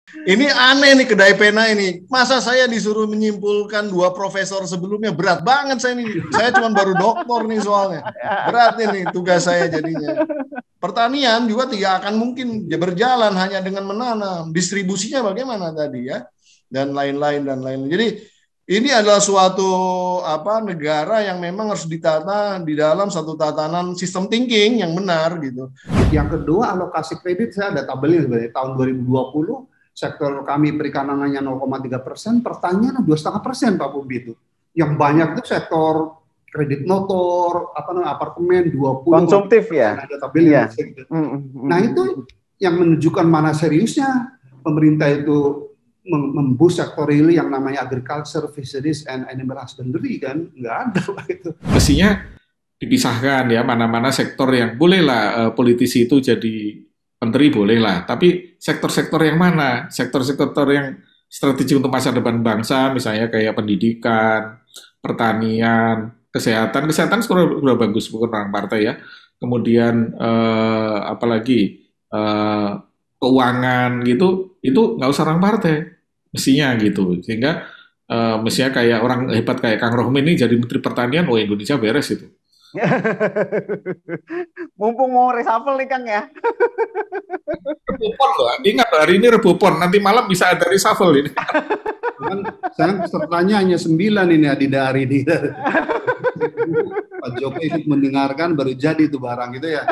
Ini aneh nih kedai pena ini. Masa saya disuruh menyimpulkan dua profesor sebelumnya, berat banget saya ini. Saya cuma baru doktor nih soalnya. Berat ini tugas saya jadinya. Pertanian juga tidak akan mungkin berjalan hanya dengan menanam. Distribusinya bagaimana tadi ya? Dan lain-lain dan lain-lain. Jadi ini adalah suatu negara yang memang harus ditata di dalam satu tatanan sistem thinking yang benar gitu. Yang kedua, alokasi kredit saya ada tabelnya sebenarnya. Tahun 2020 sektor kami perikanannya 0,3%, pertanian 2,5% Pak Bobi itu. Yang banyak itu sektor kredit motor, apartemen 20. Konsumtif ya. Ada tabelnya. Gitu. Nah itu yang menunjukkan mana seriusnya pemerintah itu memboost sektor real yang namanya agriculture, fisheries, and animal husbandry kan nggak ada Pak itu. Mestinya dipisahkan ya, mana-mana sektor yang bolehlah politisi itu jadi menteri bolehlah, tapi sektor-sektor yang mana? Sektor-sektor yang strategi untuk masa depan bangsa, misalnya kayak pendidikan, pertanian, kesehatan sudah bagus bukan orang partai ya. Kemudian apalagi keuangan gitu, itu nggak usah orang partai, mestinya gitu. Sehingga mestinya kayak orang hebat kayak Kang Rohmin ini jadi menteri pertanian, oh Indonesia beres itu. Mumpung mau reshuffle nih Kang ya. Rebupon loh, ingat hari ini Rebupon, nanti malam bisa ada reshuffle ini. Kan saya pesertanya hanya 9 ini Adinda hari ini. Pak Jokowi ikut mendengarkan baru jadi itu barang gitu ya.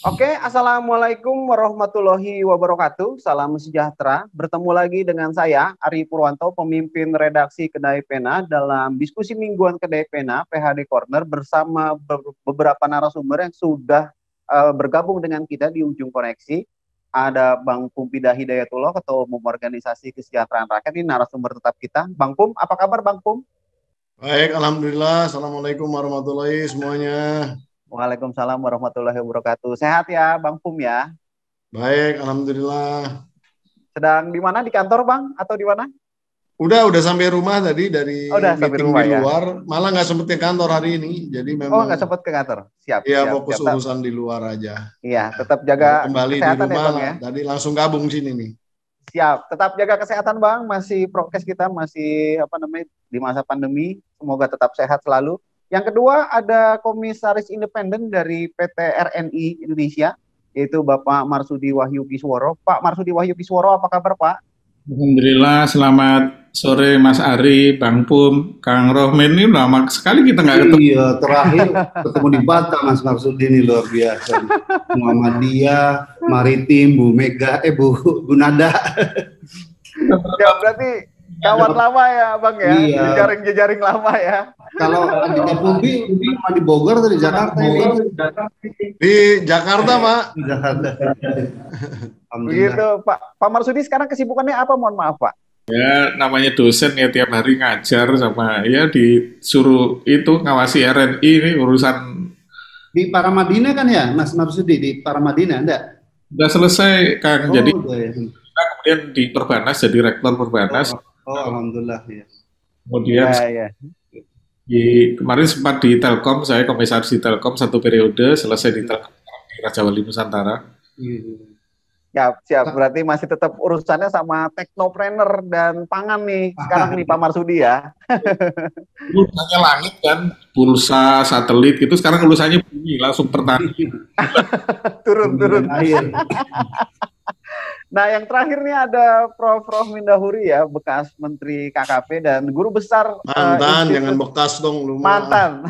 Oke, Assalamualaikum warahmatullahi wabarakatuh. Salam sejahtera. Bertemu lagi dengan saya, Ari Purwanto, pemimpin redaksi Kedai Pena dalam diskusi mingguan Kedai Pena, PHD Corner, bersama beberapa narasumber yang sudah bergabung dengan kita di ujung koneksi. Ada Bang Pum Pidah Hidayatullah, Ketua Umum Organisasi Kesejahteraan Rakyat, ini narasumber tetap kita. Bang Pum, apa kabar Bang Pum? Baik, Alhamdulillah. Assalamualaikum warahmatullahi semuanya. Waalaikumsalam warahmatullahi wabarakatuh. Sehat ya Bang Pum ya? Baik, Alhamdulillah. Sedang di mana? Di kantor Bang? Atau di mana? Udah sampai rumah tadi dari meeting di luar. Ya? Malah nggak sempet ke kantor hari ini. Jadi memang. Oh, nggak sempet ke kantor? Siap. Iya, fokus urusan di luar aja. Iya, tetap jaga kembali kesehatan di rumah, ya Bang ya? Tadi langsung gabung sini nih. Siap, tetap jaga kesehatan Bang. Masih prokes kita, masih di masa pandemi. Semoga tetap sehat selalu. Yang kedua ada komisaris independen dari PT RNI Indonesia, yaitu Bapak Marsudi Wahyu Kisworo. Pak Marsudi Wahyu Kisworo, apa kabar Pak? Alhamdulillah, selamat sore Mas Ari, Bang Pum, Kang Rohmin, ini lama sekali kita nggak ketemu. Iya, terakhir ketemu di Batam Mas Marsudi ini luar biasa. Muhammadiyah, Maritim, Bu Mega, Bu Nada. Ya berarti kawan lama ya Bang ya, iya. Jejaring lama ya. Kalau Adinda Pumpi di Bogor atau di Jakarta ini? Di Jakarta Pak. Begitu Pak Marsudi, sekarang kesibukannya apa? Mohon maaf Pak. Ya namanya dosen ya, tiap hari ngajar sama ya disuruh itu ngawasi RNI ini urusan. Di Paramadina kan ya Mas Marsudi, di Paramadina enggak? Udah selesai Kang, jadi ya. Kita kemudian di Perbanas jadi rektor Perbanas. Alhamdulillah ya. Kemudian kemarin sempat di Telkom, saya komisaris di Telkom 1 periode, selesai di Telkom di Raja Wali Nusantara. Siap. Berarti masih tetap urusannya sama teknopreneur dan pangan nih sekarang nih Pak Marsudi ya. Urusannya langit kan, pulsa, satelit gitu, sekarang urusannya bumi, langsung pertanian. turun. Nah, yang terakhir nih ada Prof. Rohmin Dahuri ya, bekas Menteri KKP dan guru besar mantan, jangan bekas dong lu. Mantan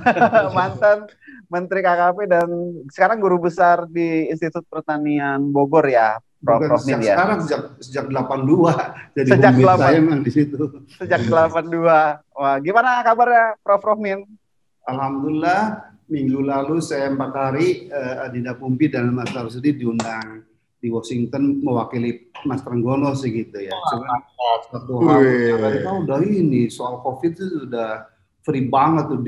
Menteri KKP dan sekarang guru besar di Institut Pertanian Bogor ya, Prof. Rohmin ya. Sekarang sejak 82 jadi sejak saya memang di situ. Sejak 82. Wah, gimana kabarnya Prof. Rohmin? Alhamdulillah, minggu lalu saya 4 hari Adinda Pumpi dan Mas Marsudi diundang di Washington mewakili Mas Trenggono sih gitu ya. Cuma satu hal kita udah ini soal COVID itu sudah free banget tuh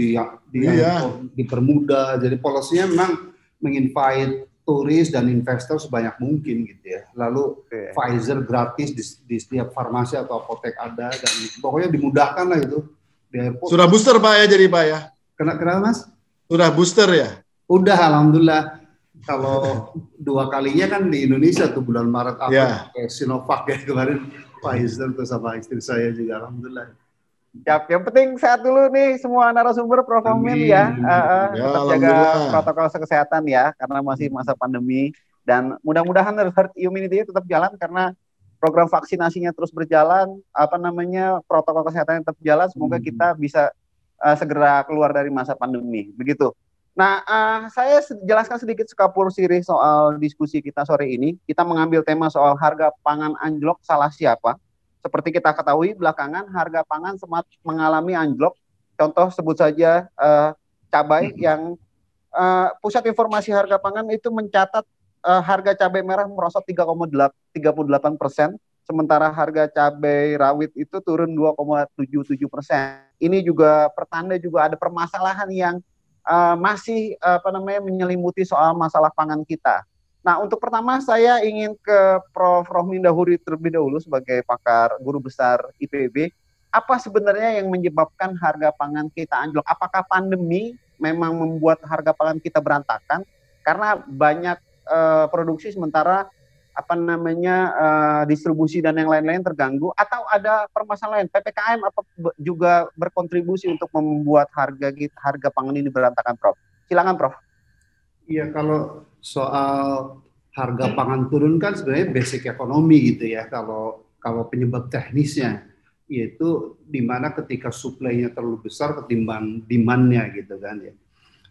Iya. dipermudah. Jadi polisinya memang menginvite turis dan investor sebanyak mungkin gitu ya. Lalu Pfizer gratis di setiap farmasi atau apotek ada, dan pokoknya dimudahkan lah itu di airport. Sudah booster Pak ya, jadi Pak ya? Kenapa Mas? Sudah booster ya? Udah, alhamdulillah. Kalau 2 kalinya kan di Indonesia tuh bulan Maret April pakai Sinovac ya kemarin, Pfizer tuh sama istri saya juga, alhamdulillah. Siap, yang penting sehat dulu nih semua narasumber, Prof. Amin ya. Tetap jaga protokol kesehatan ya, karena masih masa pandemi. Dan mudah-mudahan herd immunity tetap jalan, karena program vaksinasinya terus berjalan, protokol kesehatannya tetap jalan. Semoga kita bisa segera keluar dari masa pandemi. Begitu. Nah, saya jelaskan sedikit sekapur sirih soal diskusi kita sore ini. Kita mengambil tema soal harga pangan anjlok, salah siapa? Seperti kita ketahui, belakangan harga pangan sempat mengalami anjlok. Contoh sebut saja cabai yang Pusat Informasi Harga Pangan itu mencatat harga cabai merah merosot 38%, sementara harga cabai rawit itu turun 2,77%. Ini juga pertanda juga ada permasalahan yang masih menyelimuti soal masalah pangan kita. Nah, untuk pertama saya ingin ke Prof. Rohmin Dahuri terlebih dahulu sebagai pakar guru besar IPB. Apa sebenarnya yang menyebabkan harga pangan kita anjlok? Apakah pandemi memang membuat harga pangan kita berantakan? Karena banyak produksi sementara distribusi dan yang lain-lain terganggu, atau ada permasalahan PPKM apa juga berkontribusi untuk membuat harga pangan ini berantakan, Prof? Silakan, Prof. Iya, kalau soal harga pangan turun kan sebenarnya basic ekonomi gitu ya. Kalau penyebab teknisnya yaitu di mana ketika supply-nya terlalu besar ketimbang demand-nya gitu kan ya.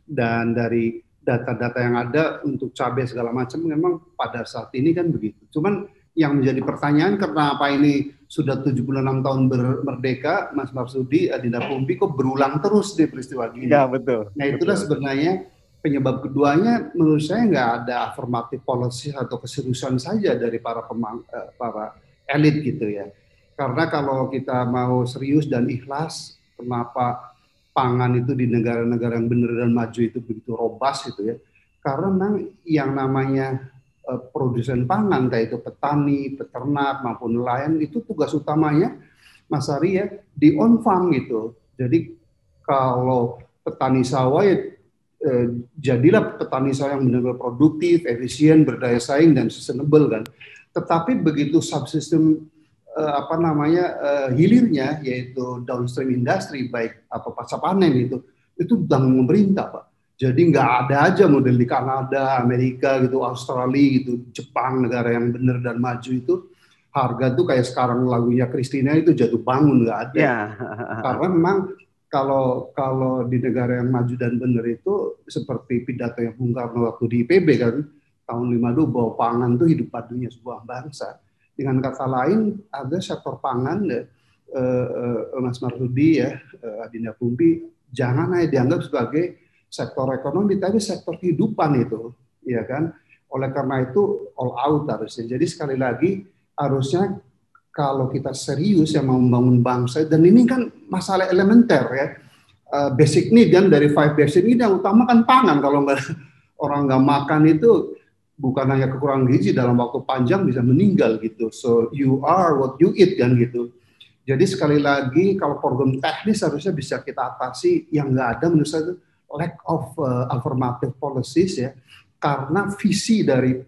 Dan dari data-data yang ada untuk cabai segala macam memang pada saat ini kan begitu. Cuman yang menjadi pertanyaan, kenapa ini sudah 76 tahun merdeka, Mas Marsudi, Adinda Pumpi, kok berulang terus di peristiwa gini? Ya, betul. Nah, itulah sebenarnya penyebab keduanya. Menurut saya nggak ada affirmative policy atau keseriusan saja dari para elit gitu ya. Karena kalau kita mau serius dan ikhlas, kenapa pangan itu di negara-negara yang benar dan maju itu begitu robust gitu ya? Karena memang yang namanya produsen pangan, entah itu petani, peternak maupun nelayan, itu tugas utamanya, Mas Ari ya, di on farm gitu. Jadi kalau petani sawah ya, jadilah petani sawah yang benar-benar produktif, efisien, berdaya saing dan sustainable kan. Tetapi begitu subsistem hilirnya, yaitu downstream industri, baik pasca panen itu tanggung pemerintah, Pak. Jadi nggak ada aja model di Kanada, Amerika gitu, Australia gitu, Jepang, negara yang benar dan maju itu harga tuh kayak sekarang lagunya Christina itu jatuh bangun, nggak ada. Ya. Karena memang kalau di negara yang maju dan benar itu seperti pidato yang Bung Karno waktu di IPB kan tahun 52, bahwa pangan itu hidup padunya sebuah bangsa. Dengan kata lain, ada sektor pangan, Mas Marsudi ya, Adinda Pumpi, jangan hanya dianggap sebagai sektor ekonomi, tapi sektor kehidupan itu, ya kan? Oleh karena itu all out harusnya. Jadi sekali lagi harusnya kalau kita serius yang mau membangun bangsa, dan ini kan masalah elementer ya, basic need kan, dari 5 basic need yang utama kan pangan. Kalau orang nggak makan itu bukan hanya kekurangan gizi, dalam waktu panjang bisa meninggal gitu. So you are what you eat kan gitu. Jadi sekali lagi kalau program teknis harusnya bisa kita atasi. Yang nggak ada menurut saya itu lack of affirmative policies ya, karena visi dari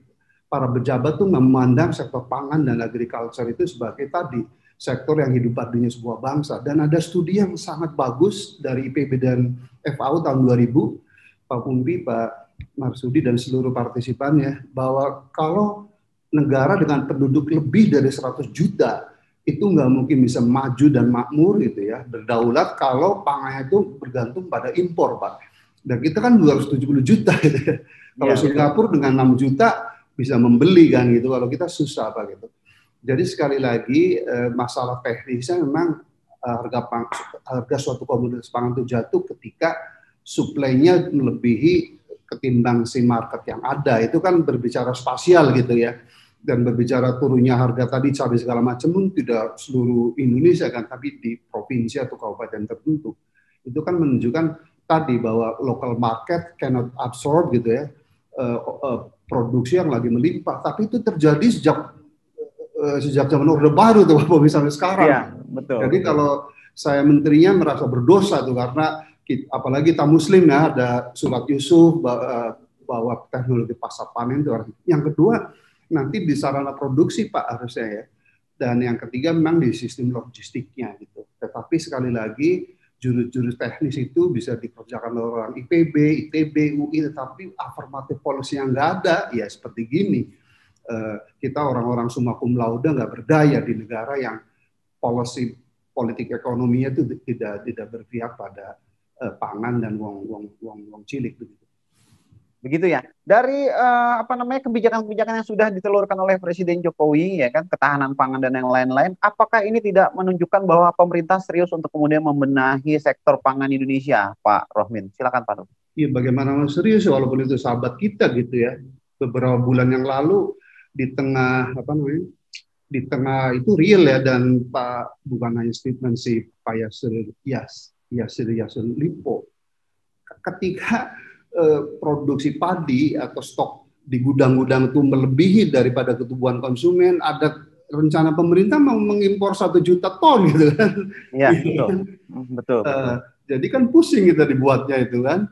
para pejabat tuh memandang sektor pangan dan agriculture itu sebagai tadi sektor yang hidup padunya sebuah bangsa. Dan ada studi yang sangat bagus dari IPB dan FAO tahun 2000, Pak Pumpi, Pak Marsudi dan seluruh partisipannya, bahwa kalau negara dengan penduduk lebih dari 100 juta itu nggak mungkin bisa maju dan makmur gitu ya, berdaulat, kalau pangannya itu bergantung pada impor, Pak. Dan kita kan 270 juta gitu ya. Kalau Singapura dengan 6 juta bisa membeli kan gitu, kalau kita susah Pak gitu. Jadi sekali lagi masalah teknisnya memang harga suatu komoditas pangan itu jatuh ketika suplainya melebihi ketimbang si market yang ada. Itu kan berbicara spasial gitu ya. Dan berbicara turunnya harga tadi cabai segala macam pun tidak seluruh Indonesia kan, tapi di provinsi atau kabupaten tertentu. Itu kan menunjukkan tadi bahwa local market cannot absorb gitu ya produksi yang lagi melimpah. Tapi itu terjadi sejak zaman Orde Baru tuh Bapak sampai sekarang. Iya, betul. Jadi kalau saya menterinya merasa berdosa tuh karena apalagi kita Muslim ya, ada surat Yusuf bahwa teknologi pasca panen itu. Yang kedua nanti di sarana produksi Pak harusnya ya. Dan yang ketiga memang di sistem logistiknya gitu. Tetapi sekali lagi jurus-jurus teknis itu bisa dikerjakan oleh orang IPB, ITB, UI, tetapi affirmative policy yang nggak ada ya seperti gini. Kita orang-orang summa cum laude nggak berdaya di negara yang politik ekonominya itu tidak berpihak pada pangan dan uang cilik begitu. Begitu ya. Dari kebijakan-kebijakan yang sudah ditelurkan oleh Presiden Jokowi ya kan, ketahanan pangan dan yang lain-lain, apakah ini tidak menunjukkan bahwa pemerintah serius untuk kemudian membenahi sektor pangan Indonesia, Pak Rohmin? Silakan Pak. Iya, bagaimana serius walaupun itu sahabat kita gitu ya. Beberapa bulan yang lalu di tengah itu real ya, dan Pak bukan hanya statement si Pak Yasir Limpo ketika produksi padi atau stok di gudang-gudang itu melebihi daripada kebutuhan konsumen, ada rencana pemerintah mau mengimpor 1 juta ton gitu kan. Iya, betul. Jadi kan pusing kita dibuatnya itu kan.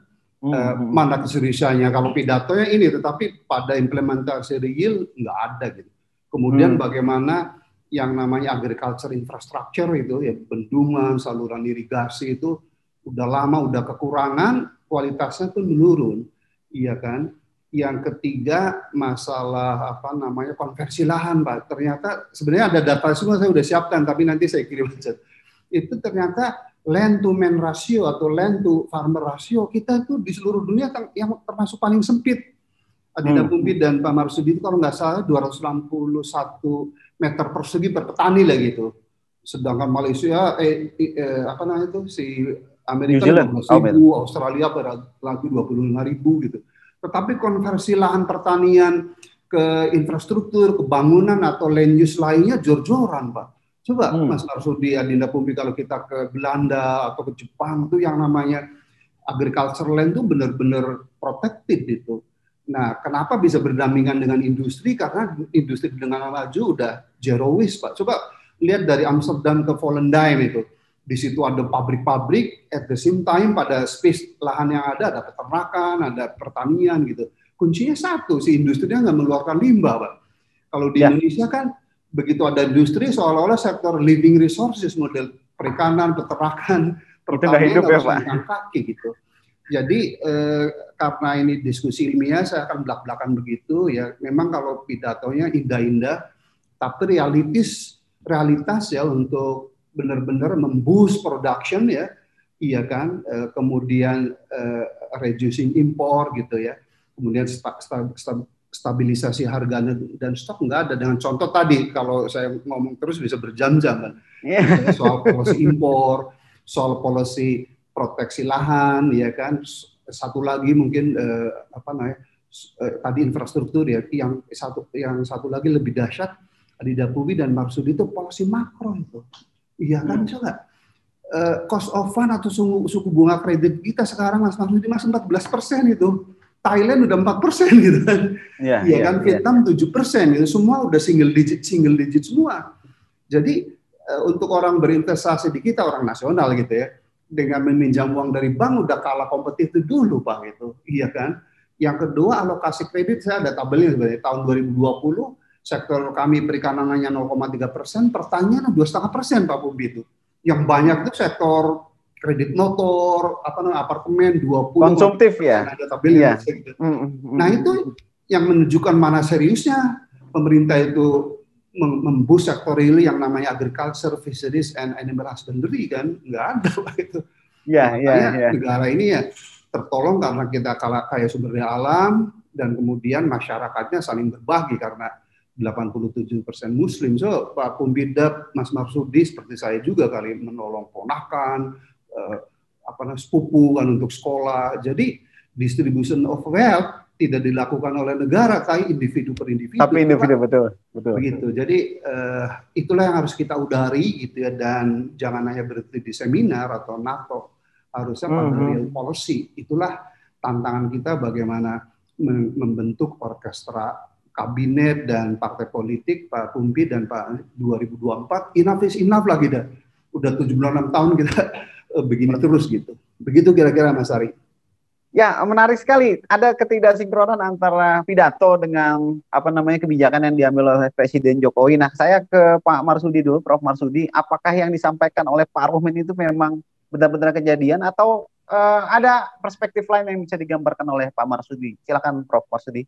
Mana keseriusannya kalau pidatonya ini, tetapi pada implementasi real nggak ada gitu. Kemudian bagaimana yang namanya agriculture infrastructure itu ya, bendungan, saluran irigasi itu udah lama udah kekurangan, kualitasnya tuh menurun, iya kan. Yang ketiga masalah konversi lahan Pak. Ternyata sebenarnya ada data semua saya udah siapkan, tapi nanti saya kirim aja. Itu ternyata land to man ratio atau land to farmer ratio kita tuh di seluruh dunia yang termasuk paling sempit. Adinda Pumpi dan Pak Marsudi itu kalau nggak salah 261 meter persegi per petani lah gitu. Sedangkan Malaysia si Amerika 15.000, Australia lagi 25.000 gitu. Tetapi konversi lahan pertanian ke infrastruktur, kebangunan atau land use lainnya jor-joran Pak. Coba Mas Marsudi, Adinda Pumpi, kalau kita ke Belanda atau ke Jepang tuh yang namanya agriculture land tuh benar-benar protected itu. Nah, kenapa bisa berdampingan dengan industri? Karena industri dengan maju udah zero waste, Pak. Coba lihat dari Amsterdam ke Volendam itu. Di situ ada pabrik-pabrik, at the same time pada space lahan yang ada peternakan, ada pertanian gitu. Kuncinya satu, si industrinya nggak mengeluarkan limbah, Pak. Kalau di Indonesia kan begitu ada industri seolah-olah sektor living resources, model perikanan, peternakan, pertanian harus angkat kaki gitu. Jadi karena ini diskusi ilmiah, saya akan belak-belakan begitu ya. Memang kalau pidatonya indah-indah, tapi realitas ya untuk benar-benar memboost production ya, iya kan. Kemudian reducing impor gitu ya. Kemudian stabilisasi harganya dan stok nggak ada. Dengan contoh tadi, kalau saya ngomong terus bisa berjam-jam kan. Soal policy impor, soal policy proteksi lahan, ya kan. Satu lagi mungkin tadi infrastruktur ya. Yang satu lagi lebih dahsyat, Adinda Pumpi dan Marsudi itu policy makro itu. Iya kan, coba cost of fund atau suku bunga kredit kita sekarang Mas Marsudi masih 14% itu. Thailand udah 4% gitu kan. Iya kan, Vietnam 7% gitu. Semua udah single digit semua. Jadi untuk orang berinvestasi di kita, orang nasional gitu ya, dengan meminjam uang dari bank udah kalah kompetitif dulu Pak gitu. Iya kan. Yang kedua, alokasi kredit, saya ada tabelnya sebenarnya. Tahun 2020 sektor kami perikanannya 0,3%, pertanian 2,5% Pak Pumpi itu. Yang banyak itu sektor kredit motor, apartemen 20. Konsumtif ya. Ada tabelnya. Gitu. Nah itu yang menunjukkan mana seriusnya pemerintah itu memboost sektor real yang namanya agriculture, fisheries, and animal husbandry kan, nggak ada Pak itu. Negara ini ya tertolong karena kita kaya sumber daya alam dan kemudian masyarakatnya saling berbagi karena 87% Muslim. So Pak Pumbidap, Mas Marsudi seperti saya juga kali menolong ponakan, sepupu kan untuk sekolah. Jadi distribution of wealth tidak dilakukan oleh negara, tapi individu per individu. Tapi individu, betul. Begitu. Jadi itulah yang harus kita udari gitu ya, dan jangan hanya berhenti di seminar atau NATO, harusnya pada real policy. Itulah tantangan kita bagaimana membentuk orkestra kabinet dan partai politik, Pak Pumpi dan Pak 2024. Enough is enough lah kita. Udah 76 tahun kita begini terus gitu. Begitu kira-kira Mas Ari. Ya, menarik sekali. Ada ketidaksinkronan antara pidato dengan kebijakan yang diambil oleh Presiden Jokowi. Nah, saya ke Pak Marsudi dulu, Prof. Marsudi. Apakah yang disampaikan oleh Pak Rohmin itu memang benar-benar kejadian atau ada perspektif lain yang bisa digambarkan oleh Pak Marsudi? Silakan, Prof. Marsudi.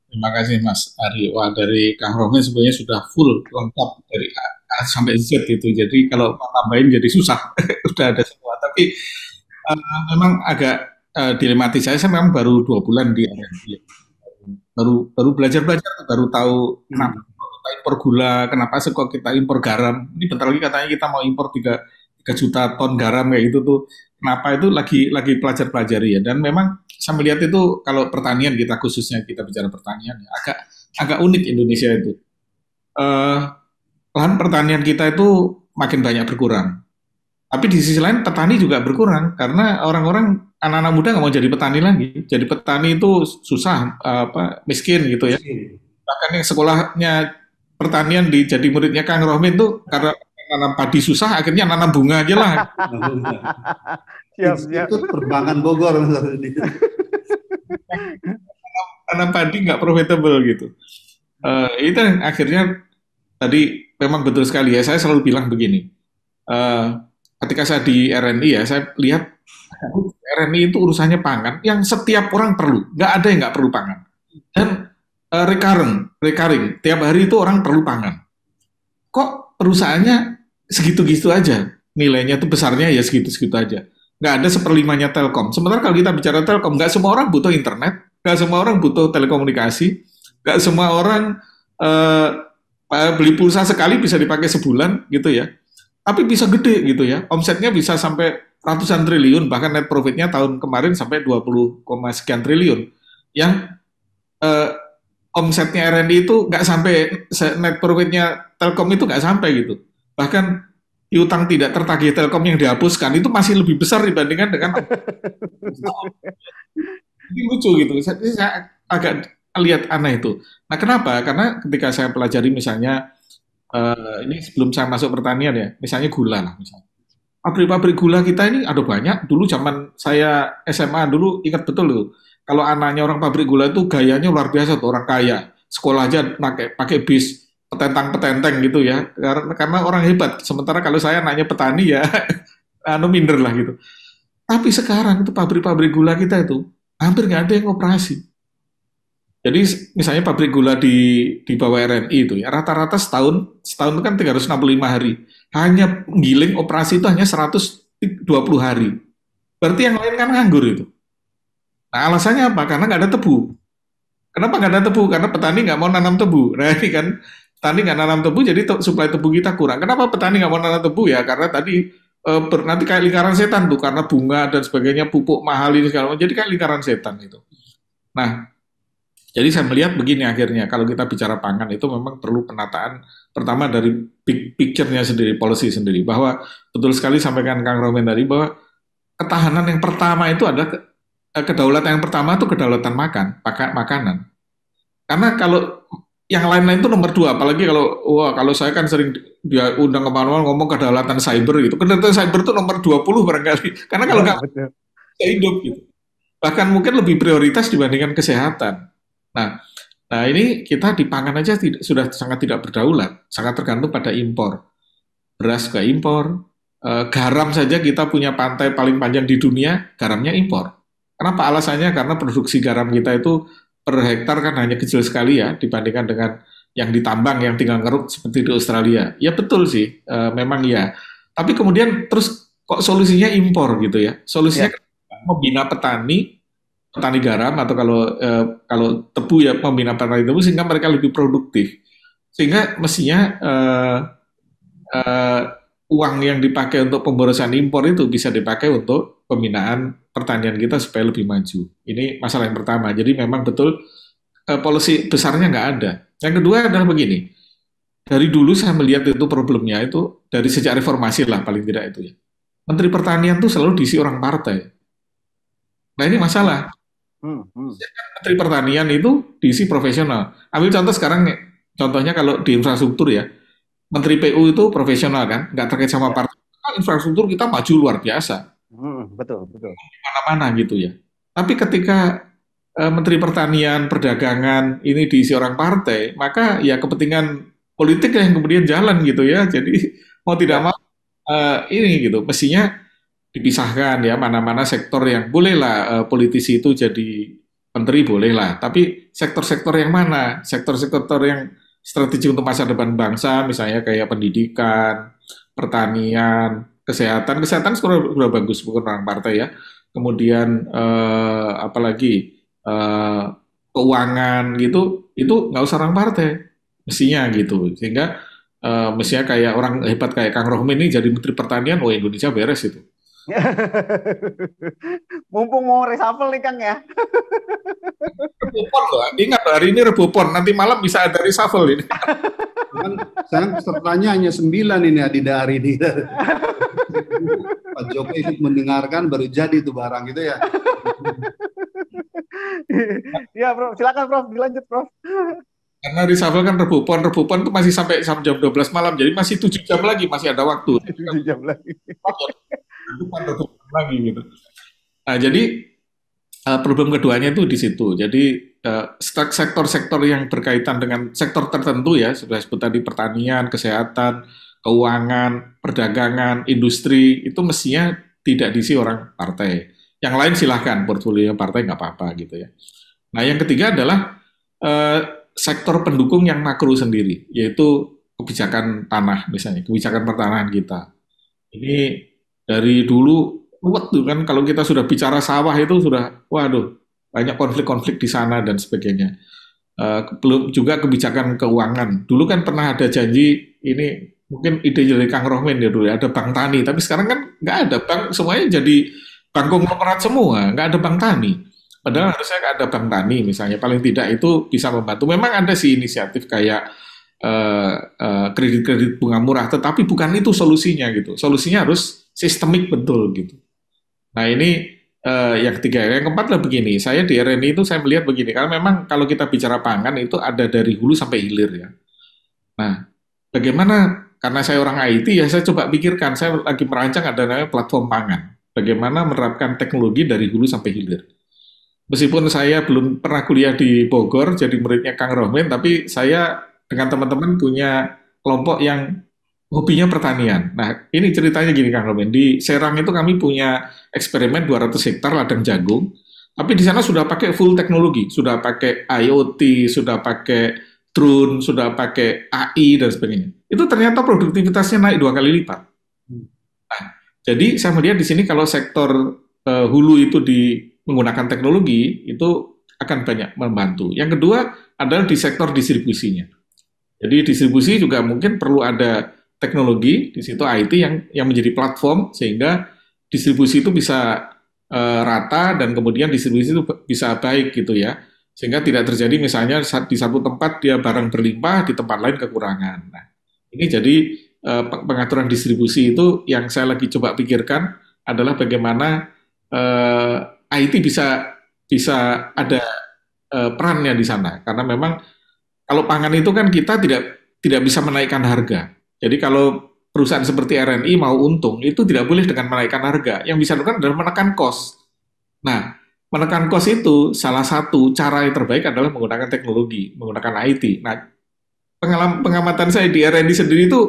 Terima kasih Mas Ari. Wah, dari Kang Rohmin sebenarnya sudah full lengkap dari A sampai Z itu. Jadi kalau mau nambahin jadi susah. Udah ada semua. Tapi memang agak dilematis. Saya memang baru 2 bulan di RNI. Baru belajar-belajar, baru tahu kenapa kita impor gula, kenapa sih kok kita impor garam. Ini bentar lagi katanya kita mau impor 3 juta ton garam kayak gitu tuh. Kenapa itu lagi pelajari ya. Dan memang saya melihat itu kalau pertanian kita khususnya kita bicara pertanian ya, agak unik Indonesia itu. Lahan pertanian kita itu makin banyak berkurang. Tapi di sisi lain petani juga berkurang karena orang-orang anak-anak muda nggak mau jadi petani lagi. Jadi petani itu susah, miskin gitu ya. Bahkan yang sekolahnya pertanian jadi muridnya Kang Rohmin tuh karena nanam padi susah, akhirnya nanam bunga aja lah. Siap. Itu perbankan Bogor. Nanam padi nggak profitable gitu. Itu yang akhirnya tadi memang betul sekali ya. Saya selalu bilang begini. Ketika saya di RNI ya, saya lihat RNI itu urusannya pangan yang setiap orang perlu, nggak ada yang nggak perlu pangan. Dan recurring, tiap hari itu orang perlu pangan. Kok perusahaannya segitu-gitu aja, nilainya itu besarnya ya segitu-segitu aja. Nggak ada 1/5-nya Telkom. Sementara kalau kita bicara Telkom, nggak semua orang butuh internet, nggak semua orang butuh telekomunikasi, nggak semua orang beli pulsa sekali bisa dipakai sebulan gitu ya. Tapi bisa gede gitu ya, omsetnya bisa sampai ratusan triliun, bahkan net profitnya tahun kemarin sampai 20, sekian triliun. Yang omsetnya RNI itu nggak sampai, net profitnya Telkom itu nggak sampai gitu. Bahkan piutang tidak tertagih Telkom yang dihapuskan itu masih lebih besar dibandingkan dengan ini lucu gitu. Saya agak lihat aneh itu. Nah kenapa? Karena ketika saya pelajari misalnya ini sebelum saya masuk pertanian ya, misalnya gula lah misalnya. Pabrik-pabrik gula kita ini ada banyak. Dulu zaman saya SMA dulu ingat betul tuh. Kalau anaknya orang pabrik gula itu gayanya luar biasa tuh, orang kaya. Sekolah aja pakai bis petentang-petenteng gitu ya. Karena orang hebat. Sementara kalau saya anaknya petani ya minder lah gitu. Tapi sekarang itu pabrik-pabrik gula kita itu hampir nggak ada yang operasi. Jadi misalnya pabrik gula di bawah RNI itu ya rata-rata setahun itu kan 365 hari. Hanya giling operasi itu hanya 120 hari. Berarti yang lain kan nganggur itu. Nah alasannya apa? Karena nggak ada tebu. Kenapa nggak ada tebu? Karena petani nggak mau nanam tebu. Nah ini kan petani nggak nanam tebu jadi suplai tebu kita kurang. Kenapa petani nggak mau nanam tebu ya? Karena tadi nanti kayak lingkaran setan tuh karena bunga dan sebagainya pupuk mahal ini segala macam. Jadi kayak lingkaran setan itu. Nah jadi saya melihat begini akhirnya, kalau kita bicara pangan itu memang perlu penataan pertama dari big picture-nya sendiri, policy sendiri, bahwa betul sekali sampaikan Kang Rohmin tadi, bahwa ketahanan yang pertama itu ada, kedaulatan yang pertama itu kedaulatan makanan. Karena kalau yang lain-lain itu nomor 2, apalagi kalau saya kan sering dia undang kemana-mana ngomong kedaulatan cyber gitu, kedaulatan cyber itu nomor 20 barangkali, karena kalau nggak bisa hidup gitu. Bahkan mungkin lebih prioritas dibandingkan kesehatan. Nah ini kita di pangan aja sudah sangat tidak berdaulat, sangat tergantung pada impor. Beras juga impor, garam saja kita punya pantai paling panjang di dunia, garamnya impor. Kenapa alasannya? Karena produksi garam kita itu per hektar kan hanya kecil sekali ya, dibandingkan dengan yang ditambang, yang tinggal ngeruk seperti di Australia. Ya betul sih, memang ya. Tapi kemudian terus kok solusinya impor gitu ya? Solusinya membina petani garam atau kalau tebu ya membina petani tebu sehingga mereka lebih produktif, sehingga mestinya uang yang dipakai untuk pemborosan impor itu bisa dipakai untuk pembinaan pertanian kita supaya lebih maju. Ini masalah yang pertama. Jadi memang betul policy besarnya nggak ada. Yang kedua adalah begini, dari dulu saya melihat itu problemnya itu dari sejak reformasi lah paling tidak itu ya. Menteri Pertanian tuh selalu diisi orang partai. Nah ini masalah. Menteri Pertanian itu diisi profesional. Ambil contoh sekarang, contohnya kalau di infrastruktur ya, Menteri PU itu profesional kan, nggak terkait sama partai. Kan infrastruktur kita maju luar biasa, Betul, betul. mana-mana gitu ya. Tapi ketika Menteri Pertanian, Perdagangan ini diisi orang partai, maka ya kepentingan politik yang kemudian jalan gitu ya. Jadi mau tidak mau ini gitu, mestinya dipisahkan ya, mana-mana sektor yang bolehlah politisi itu jadi menteri bolehlah, tapi sektor-sektor yang mana, sektor-sektor yang strategi untuk masa depan bangsa, misalnya kayak pendidikan, pertanian, kesehatan sudah bagus bukan orang partai ya, kemudian apalagi keuangan gitu, itu nggak usah orang partai mestinya gitu, sehingga mestinya kayak orang hebat kayak Kang Rohmin ini jadi Menteri Pertanian, oh Indonesia beres itu. Mumpung mau reshuffle nih Kang ya. Rebupon loh, ingat hari ini Rebupon, nanti malam bisa ada reshuffle ini. Kan saya pesertanya hanya 9 ini Adida hari ini. Pak Jokowi ikut mendengarkan baru jadi itu barang gitu ya. Ya Prof, silakan Prof, dilanjut Prof. Karena reshuffle kan Rebupon itu masih sampai jam 12 malam, jadi masih 7 jam lagi, masih ada waktu. 7 jam lagi. Rebupon lagi gitu. Nah, jadi problem keduanya itu di situ. Jadi sektor-sektor yang berkaitan dengan sektor tertentu ya, sudah sebut tadi pertanian, kesehatan, keuangan, perdagangan, industri, itu mestinya tidak diisi orang partai. Yang lain silahkan, portfolio partai nggak apa-apa gitu ya. Nah, yang ketiga adalah sektor pendukung yang makro sendiri, yaitu kebijakan tanah misalnya, kebijakan pertanahan kita. Ini dari dulu ruwet tuh kan, kalau kita sudah bicara sawah itu sudah, waduh, banyak konflik-konflik di sana dan sebagainya. Belum juga kebijakan keuangan. Dulu kan pernah ada janji, ini mungkin ide dari Kang Rohmin ya dulu, ada bank tani, tapi sekarang kan nggak ada bank, semuanya jadi bank konglomerat semua, nggak ada bank tani. Padahal harusnya ada bank tani misalnya, paling tidak itu bisa membantu. Memang ada sih inisiatif kayak kredit-kredit bunga murah, tetapi bukan itu solusinya gitu. Solusinya harus sistemik betul gitu. Nah ini yang ketiga. Yang keempat lah begini, saya di RNI itu saya melihat begini, karena memang kalau kita bicara pangan itu ada dari hulu sampai hilir ya. Nah bagaimana, karena saya orang IT ya, saya coba pikirkan, saya lagi merancang ada namanya platform pangan. Bagaimana menerapkan teknologi dari hulu sampai hilir. Meskipun saya belum pernah kuliah di Bogor, jadi muridnya Kang Rohmin, tapi saya dengan teman-teman punya kelompok yang hobinya pertanian. Nah, ini ceritanya gini Kang Rohmin, di Serang itu kami punya eksperimen 200 hektar ladang jagung, tapi di sana sudah pakai full teknologi, sudah pakai IoT, sudah pakai drone, sudah pakai AI, dan sebagainya. Itu ternyata produktivitasnya naik 2 kali lipat. Nah, jadi saya melihat di sini kalau sektor hulu itu menggunakan teknologi, itu akan banyak membantu. Yang kedua adalah di sektor distribusinya. Jadi distribusi juga mungkin perlu ada teknologi, di situ IT yang menjadi platform, sehingga distribusi itu bisa rata, dan kemudian distribusi itu bisa baik gitu ya. Sehingga tidak terjadi misalnya di satu tempat dia barang berlimpah, di tempat lain kekurangan. Nah, ini jadi pengaturan distribusi itu yang saya lagi coba pikirkan adalah bagaimana IT bisa ada perannya di sana, karena memang kalau pangan itu kan kita tidak bisa menaikkan harga. Jadi kalau perusahaan seperti RNI mau untung itu tidak boleh dengan menaikkan harga. Yang bisa dilakukan adalah menekan cost. Nah, menekan cost itu salah satu cara yang terbaik adalah menggunakan teknologi, menggunakan IT. Nah, pengamatan saya di RNI sendiri itu,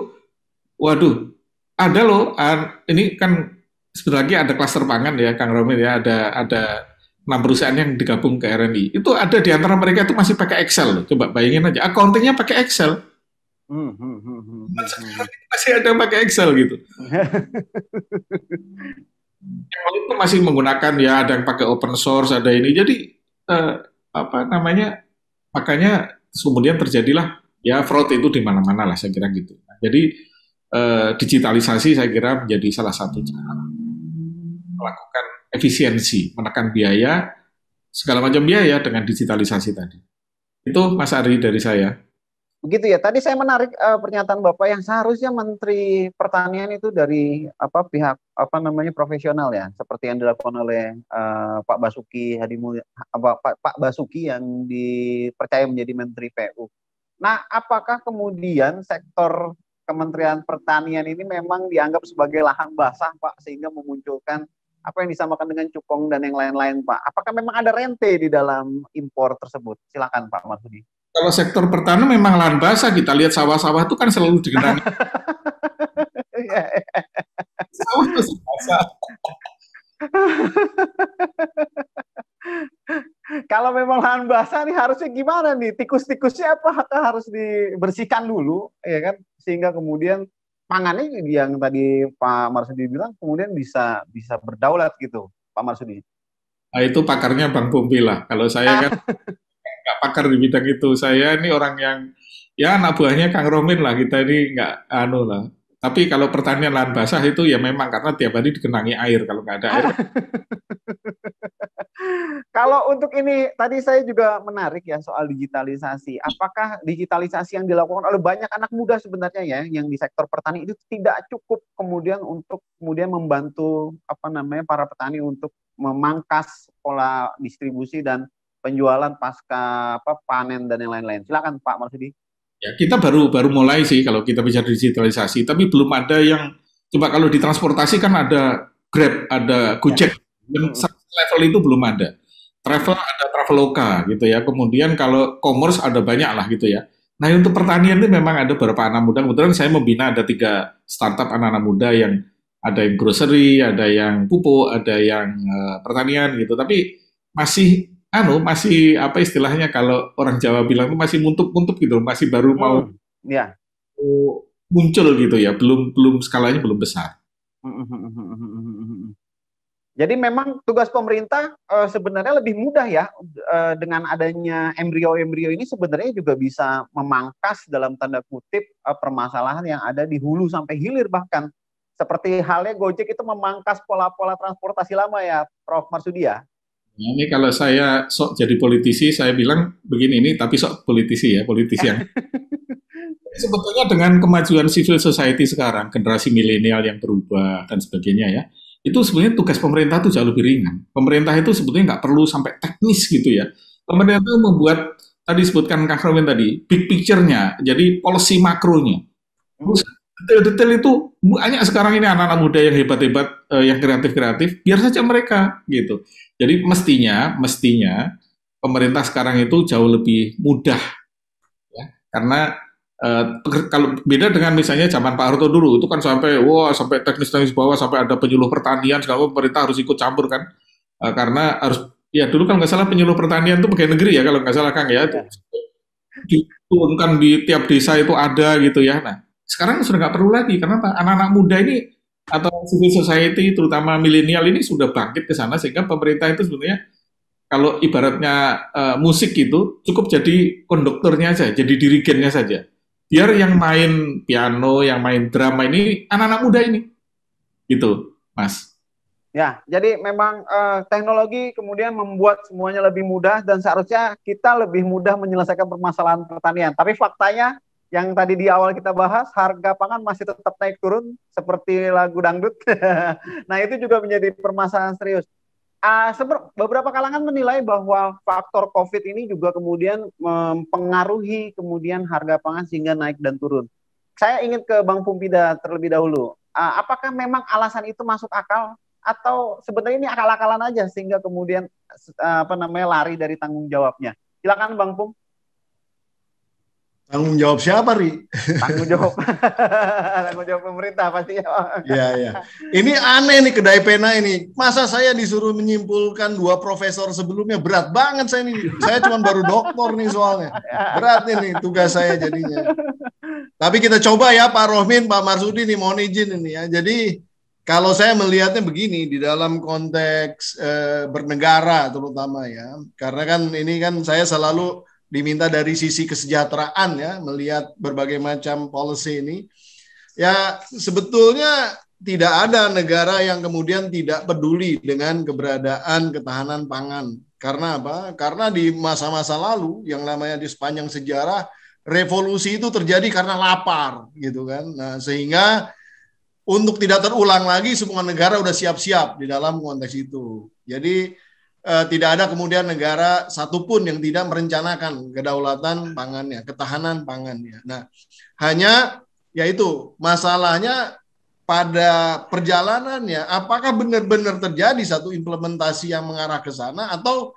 waduh, ada loh. Ini kan sebenarnya ada klaster pangan ya, Kang Rohmin ya, ada 6 perusahaan yang digabung ke RNI. Itu ada di antara mereka itu masih pakai Excel loh. Coba bayangin aja, accounting-nya pakai Excel. Masih ada pakai Excel gitu. Yang lain itu masih menggunakan ya, ada yang pakai open source, ada ini. Jadi makanya kemudian terjadilah ya fraud itu di mana-mana lah, saya kira gitu. Jadi digitalisasi saya kira menjadi salah satu cara melakukan efisiensi, menekan biaya, segala macam biaya dengan digitalisasi tadi. Itu Mas Ari dari saya. Begitu ya. Tadi saya menarik pernyataan Bapak yang seharusnya Menteri Pertanian itu dari pihak profesional ya, seperti yang dilakukan oleh Pak Basuki Pak Basuki yang dipercaya menjadi Menteri PU. Nah, apakah kemudian sektor Kementerian Pertanian ini memang dianggap sebagai lahan basah, Pak, sehingga memunculkan apa yang disamakan dengan cukong dan yang lain-lain, Pak? Apakah memang ada rente di dalam impor tersebut? Silakan, Pak Marsudi. Kalau sektor pertanian memang lahan basah, kita lihat sawah-sawah itu kan selalu digenangi. Sawah masih basah. Kalau memang lahan basah nih harusnya gimana nih? Tikus-tikusnya apakah harus dibersihkan dulu, ya kan? Sehingga kemudian pangannya yang tadi Pak Marsudi bilang kemudian bisa berdaulat gitu, Pak Marsudi. Nah, itu pakarnya Bang Pompi lah. Kalau saya kan nggak pakar di bidang itu. Saya ini orang yang ya anak buahnya Kang Romin lah. Kita ini nggak lah. Tapi kalau pertanian lahan basah itu ya memang karena tiap hari digenangi air. Kalau nggak ada air. Kalau untuk ini tadi saya juga menarik ya soal digitalisasi. Apakah digitalisasi yang dilakukan oleh banyak anak muda sebenarnya ya yang di sektor petani itu tidak cukup kemudian untuk kemudian membantu para petani untuk memangkas pola distribusi dan penjualan pasca panen dan yang lain-lain. Silakan Pak Marsudi. Ya, kita baru mulai sih kalau kita bicara digitalisasi, tapi belum ada yang coba kalau di transportasi kan ada Grab, ada Gojek, level itu belum ada. Travel ada Traveloka gitu ya. Kemudian kalau commerce ada banyak lah gitu ya. Nah untuk pertanian itu memang ada beberapa anak muda. Kebetulan saya membina ada 3 startup anak-anak muda yang ada yang grocery, ada yang pupuk, ada yang pertanian gitu. Tapi masih apa istilahnya kalau orang Jawa bilang itu masih muntuk-muntuk gitu, masih baru mau muncul gitu ya, belum skalanya belum besar. Jadi memang tugas pemerintah sebenarnya lebih mudah ya dengan adanya embrio-embrio ini sebenarnya juga bisa memangkas dalam tanda kutip permasalahan yang ada di hulu sampai hilir bahkan seperti halnya Gojek itu memangkas pola-pola transportasi lama ya, Prof. Marsudi ya. Ini kalau saya sok jadi politisi, saya bilang begini ini, tapi sok politisi ya, politisi yang sebetulnya dengan kemajuan civil society sekarang, generasi milenial yang berubah dan sebagainya ya, itu sebenarnya tugas pemerintah itu jauh lebih ringan. Pemerintah itu sebetulnya nggak perlu sampai teknis gitu ya. Pemerintah itu membuat, tadi disebutkan Kang Romin tadi, big picture-nya, jadi policy makronya. Detail-detail itu banyak sekarang ini anak-anak muda yang hebat-hebat, yang kreatif-kreatif, biar saja mereka gitu. Jadi mestinya pemerintah sekarang itu jauh lebih mudah, ya, karena kalau beda dengan misalnya zaman Pak Harto dulu, itu kan sampai teknis-teknis bawah, sampai ada penyuluh pertanian, segala pemerintah harus ikut campur kan, karena harus, ya dulu kan nggak salah penyuluh pertanian itu pegawai negeri ya, kalau nggak salah Kang ya, diturunkan di tiap desa itu ada gitu ya. Nah, sekarang sudah nggak perlu lagi, karena anak-anak muda ini atau civil society, terutama milenial ini sudah bangkit ke sana, sehingga pemerintah itu sebenarnya kalau ibaratnya musik itu cukup jadi konduktornya saja, jadi dirigennya saja. Biar yang main piano, yang main drama ini anak-anak muda ini, gitu, Mas. Ya, jadi memang teknologi kemudian membuat semuanya lebih mudah dan seharusnya kita lebih mudah menyelesaikan permasalahan pertanian. Tapi faktanya yang tadi di awal kita bahas, harga pangan masih tetap naik turun seperti lagu dangdut. Nah, itu juga menjadi permasalahan serius. Beberapa kalangan menilai bahwa faktor COVID ini juga kemudian mempengaruhi kemudian harga pangan sehingga naik dan turun. Saya ingin ke Bang Pumpida terlebih dahulu. Apakah memang alasan itu masuk akal atau sebenarnya ini akal-akalan aja sehingga kemudian lari dari tanggung jawabnya? Silakan Bang Pum. Tanggung jawab siapa, Ri? Tanggung jawab. Tanggung jawab pemerintah pasti. Iya. Ini aneh nih kedai pena ini. Masa saya disuruh menyimpulkan 2 profesor sebelumnya? Berat banget saya ini. Saya cuma baru doktor nih soalnya. Berat ini tugas saya jadinya. Tapi kita coba ya Pak Rohmin, Pak Marsudi nih, mohon izin ini ya. Jadi kalau saya melihatnya begini, di dalam konteks bernegara terutama ya. Karena kan ini kan saya selalu diminta dari sisi kesejahteraan ya, melihat berbagai macam policy ini. Ya sebetulnya tidak ada negara yang kemudian tidak peduli dengan keberadaan ketahanan pangan. Karena apa? Karena di masa-masa lalu yang namanya di sepanjang sejarah revolusi itu terjadi karena lapar gitu kan. Nah, sehingga untuk tidak terulang lagi semua negara udah siap-siap di dalam konteks itu. Jadi tidak ada kemudian negara satupun yang tidak merencanakan kedaulatan pangannya, ketahanan pangannya. Nah, hanya yaitu masalahnya pada perjalanannya, apakah benar-benar terjadi satu implementasi yang mengarah ke sana atau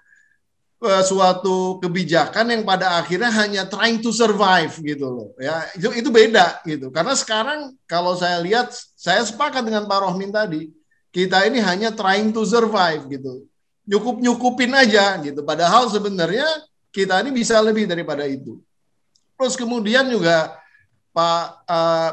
suatu kebijakan yang pada akhirnya hanya trying to survive gitu loh ya, itu beda gitu. Karena sekarang kalau saya lihat, saya sepakat dengan Pak Rohmin tadi, kita ini hanya trying to survive gitu, nyukupin aja gitu, padahal sebenarnya kita ini bisa lebih daripada itu. Terus kemudian juga Pak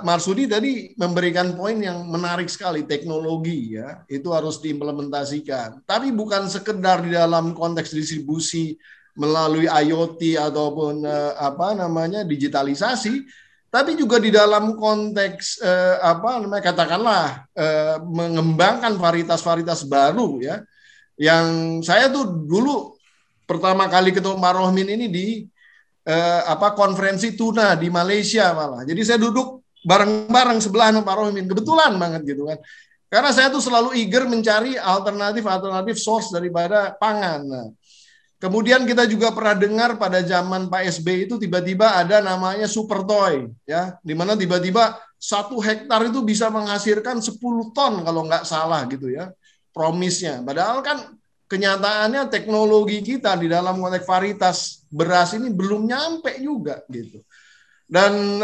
Marsudi tadi memberikan poin yang menarik sekali, teknologi ya, itu harus diimplementasikan. Tapi bukan sekedar di dalam konteks distribusi melalui IoT ataupun digitalisasi, tapi juga di dalam konteks katakanlah mengembangkan varietas-varietas baru ya. Yang saya tuh dulu pertama kali ketemu Pak Rohmin ini di konferensi tuna di Malaysia malah. Jadi saya duduk bareng-bareng sebelah sama Pak Rohmin, kebetulan banget gitu kan. Karena saya tuh selalu eager mencari alternatif source daripada pangan. Nah, kemudian kita juga pernah dengar pada zaman Pak SBY itu tiba-tiba ada namanya super toy ya, di mana tiba-tiba 1 hektar itu bisa menghasilkan 10 ton kalau nggak salah gitu ya, promisnya. Padahal kan kenyataannya teknologi kita di dalam konteks varietas beras ini belum nyampe juga gitu. Dan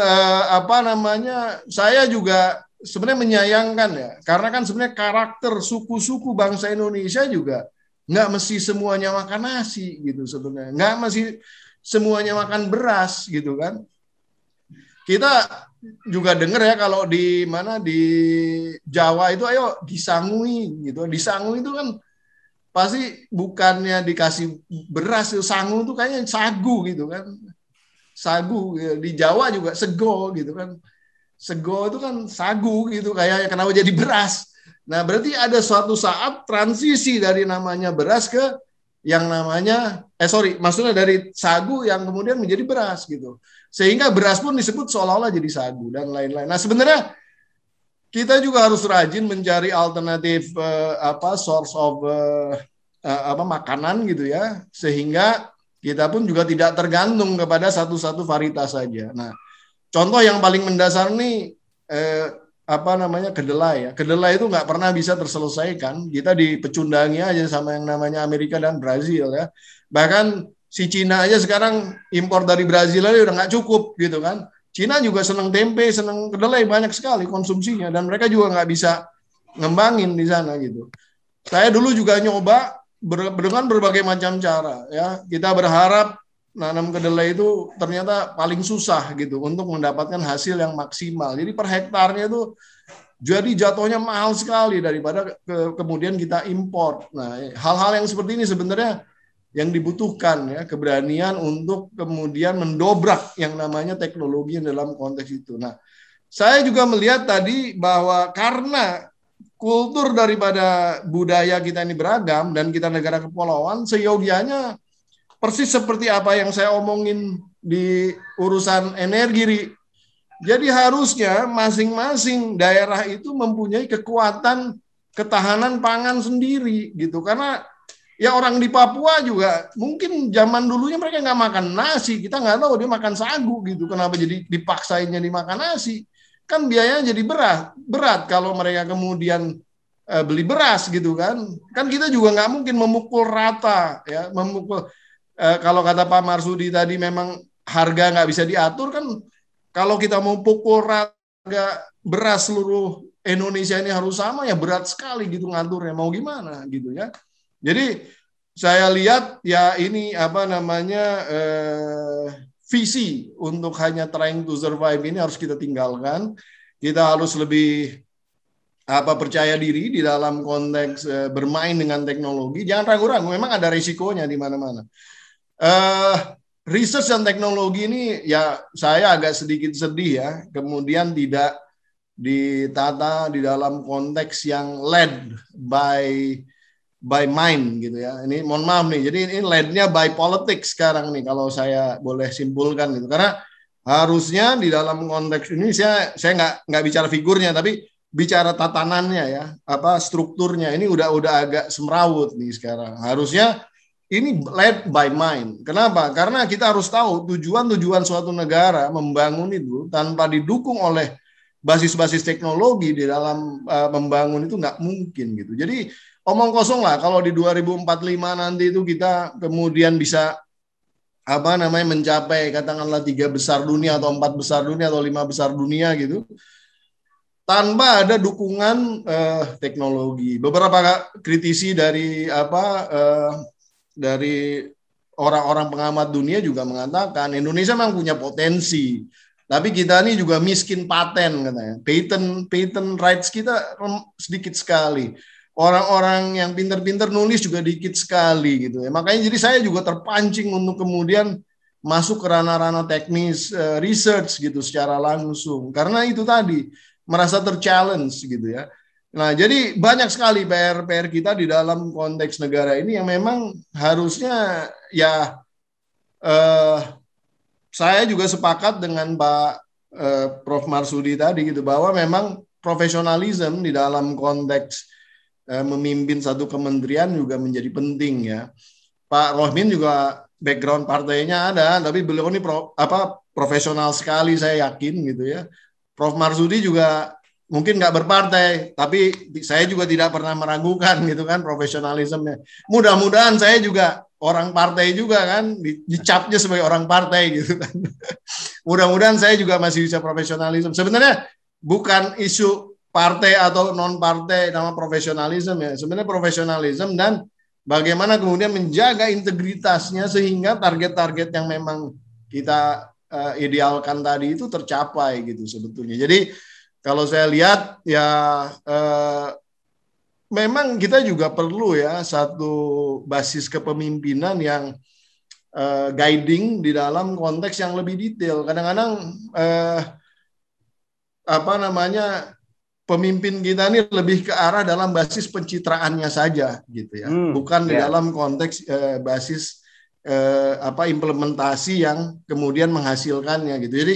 saya juga sebenarnya menyayangkan ya, karena kan sebenarnya karakter suku-suku bangsa Indonesia juga nggak mesti semuanya makan nasi gitu sebenarnya, nggak mesti semuanya makan beras gitu kan. Kita juga dengar ya kalau di Jawa itu ayo disangui gitu, disangui itu kan pasti bukannya dikasih beras, sangu itu kayaknya sagu gitu kan. Sagu di Jawa juga sego gitu kan. Sego itu kan sagu gitu, kayaknya kenapa jadi beras. Nah, berarti ada suatu saat transisi dari namanya beras ke yang namanya maksudnya dari sagu yang kemudian menjadi beras gitu. Sehingga beras pun disebut seolah-olah jadi sagu dan lain-lain. Nah, sebenarnya kita juga harus rajin mencari alternatif source of makanan gitu ya, sehingga kita pun juga tidak tergantung kepada satu-satu varietas saja. Nah, contoh yang paling mendasar nih kedelai ya. Kedelai itu nggak pernah bisa terselesaikan. Kita dipecundangi aja sama yang namanya Amerika dan Brazil ya. Bahkan si Cina aja sekarang impor dari Brazil aja udah nggak cukup gitu kan. Cina juga senang tempe, senang kedelai, banyak sekali konsumsinya, dan mereka juga nggak bisa ngembangin di sana gitu. Saya dulu juga nyoba dengan berbagai macam cara ya. Kita berharap nanam kedelai itu ternyata paling susah gitu untuk mendapatkan hasil yang maksimal. Jadi per hektarnya itu jadi jatuhnya mahal sekali daripada kemudian kita import. Nah, hal-hal yang seperti ini sebenarnya yang dibutuhkan ya, keberanian untuk kemudian mendobrak yang namanya teknologi dalam konteks itu. Nah, saya juga melihat tadi bahwa karena kultur daripada budaya kita ini beragam dan kita negara kepulauan, seyogianya persis seperti apa yang saya omongin di urusan energi. Jadi harusnya masing-masing daerah itu mempunyai kekuatan ketahanan pangan sendiri gitu. Karena ya orang di Papua juga mungkin zaman dulunya mereka nggak makan nasi, kita nggak tahu dia makan sagu gitu. Kenapa jadi dipaksainnya dimakan nasi? Kan biayanya jadi berat kalau mereka kemudian beli beras gitu kan. Kan kita juga nggak mungkin memukul rata ya, kalau kata Pak Marsudi tadi memang harga nggak bisa diatur kan. Kalau kita mau pukul harga beras seluruh Indonesia ini harus sama ya, berat sekali gitu ngaturnya, mau gimana gitu ya. Jadi saya lihat ya ini visi untuk hanya trying to survive ini harus kita tinggalkan. Kita harus lebih percaya diri di dalam konteks bermain dengan teknologi. Jangan ragu-ragu, memang ada risikonya di mana-mana. Research dan teknologi ini ya saya agak sedikit sedih ya, kemudian tidak ditata di dalam konteks yang led by mind gitu ya. Ini mohon maaf nih, jadi ini led-nya by politics sekarang nih kalau saya boleh simpulkan gitu. Karena Harusnya di dalam konteks ini saya nggak bicara figurnya, tapi bicara tatanannya ya, apa strukturnya ini udah agak semrawut nih sekarang. Harusnya ini led by mind. Kenapa? Karena kita harus tahu tujuan suatu negara membangun itu tanpa didukung oleh basis-basis teknologi di dalam membangun itu nggak mungkin gitu. Jadi omong kosong lah kalau di 2045 nanti itu kita kemudian bisa mencapai katakanlah 3 besar dunia atau 4 besar dunia atau 5 besar dunia gitu tanpa ada dukungan teknologi. Beberapa kritisi dari orang-orang pengamat dunia juga mengatakan Indonesia memang punya potensi, tapi kita ini juga miskin paten katanya. Patent rights kita sedikit sekali. Orang-orang yang pinter-pinter nulis juga dikit sekali gitu ya. Makanya jadi saya juga terpancing untuk kemudian masuk ke ranah-ranah teknis research gitu secara langsung. Karena itu tadi merasa ter-challenge gitu ya. Nah, jadi banyak sekali PR kita di dalam konteks negara ini yang memang harusnya ya saya juga sepakat dengan Pak Prof. Marsudi tadi gitu bahwa memang profesionalisme di dalam konteks memimpin satu kementerian juga menjadi penting ya. Pak Rohmin juga background partainya ada, tapi beliau ini profesional sekali saya yakin gitu ya. Prof. Marsudi juga mungkin nggak berpartai, tapi saya juga tidak pernah meragukan gitu kan profesionalismenya. Mudah-mudahan saya juga orang partai juga kan, dicapnya sebagai orang partai gitu kan. Mudah-mudahan saya juga masih bisa profesionalisme. Sebenarnya bukan isu partai atau non partai nama profesionalisme ya. Sebenarnya profesionalisme dan bagaimana kemudian menjaga integritasnya sehingga target-target yang memang kita idealkan tadi itu tercapai gitu sebetulnya. Jadi kalau saya lihat ya memang kita juga perlu ya satu basis kepemimpinan yang guiding di dalam konteks yang lebih detail. Kadang-kadang pemimpin kita ini lebih ke arah dalam basis pencitraannya saja gitu ya, bukan di dalam konteks basis implementasi yang kemudian menghasilkannya gitu. Jadi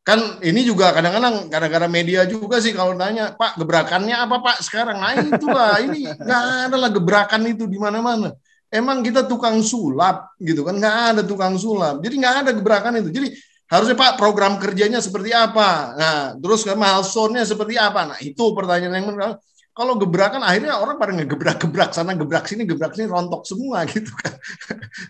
kan ini juga kadang-kadang gara-gara media juga sih kalau nanya, Pak gebrakannya apa Pak sekarang? Nah itulah ini nggak ada lah gebrakan itu di mana-mana. Emang kita tukang sulap gitu kan? Nggak ada tukang sulap. Jadi nggak ada gebrakan itu. Jadi harusnya Pak program kerjanya seperti apa? Nah terus milestone-nya seperti apa? Nah itu pertanyaan yang benar. Kalau gebrakan akhirnya orang pada ngegebrak-gebrak sana, gebrak sini, rontok semua gitu kan.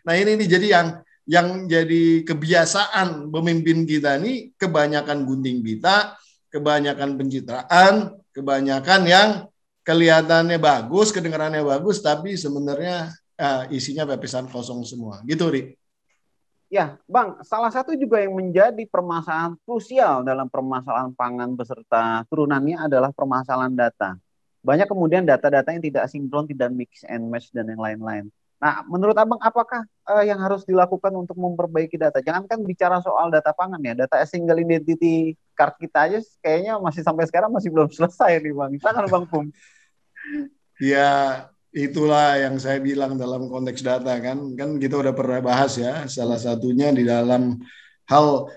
Nah ini jadi yang jadi kebiasaan pemimpin kita ini kebanyakan gunting pita, kebanyakan pencitraan, kebanyakan yang kelihatannya bagus, kedengarannya bagus, tapi sebenarnya isinya pepesan kosong semua. Gitu, Ri. Ya, Bang, salah satu juga yang menjadi permasalahan krusial dalam permasalahan pangan beserta turunannya adalah permasalahan data. Banyak kemudian data-data yang tidak sinkron, tidak mix and match, dan yang lain-lain. Nah, menurut Abang, apakah yang harus dilakukan untuk memperbaiki data? Jangankan bicara soal data pangan ya, data single identity card kita aja kayaknya masih sampai sekarang masih belum selesai nih Bang. Silakan Bang Pum. Ya, itulah yang saya bilang dalam konteks data kan kita udah pernah bahas ya, salah satunya di dalam hal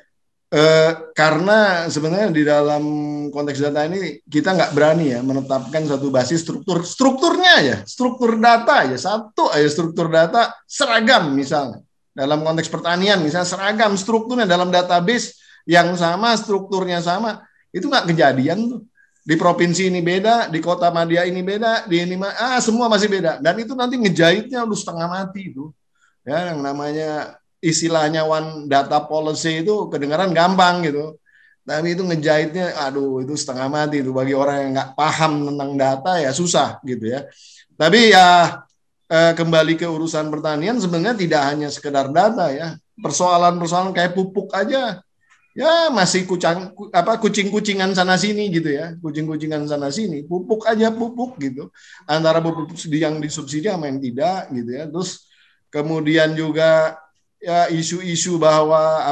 karena sebenarnya di dalam konteks data ini kita nggak berani ya menetapkan satu basis strukturnya ya, struktur data ya, satu aja struktur data seragam misalnya dalam konteks pertanian misalnya seragam strukturnya dalam database yang sama, strukturnya sama, itu nggak kejadian tuh. Di provinsi ini beda, di kota Madia ini beda, di ini semua masih beda, dan itu nanti ngejahitnya udah setengah mati itu ya, yang namanya istilahnya one data policy itu kedengaran gampang gitu, tapi itu ngejahitnya aduh itu setengah mati itu bagi orang yang nggak paham tentang data ya susah gitu ya. Tapi ya kembali ke urusan pertanian sebenarnya tidak hanya sekedar data ya, persoalan-persoalan kayak pupuk aja ya masih kucing-kucingan sana sini gitu ya, kucing-kucingan sana sini, pupuk aja pupuk gitu, antara pupuk yang disubsidi sama yang tidak gitu ya. Terus kemudian juga ya isu-isu bahwa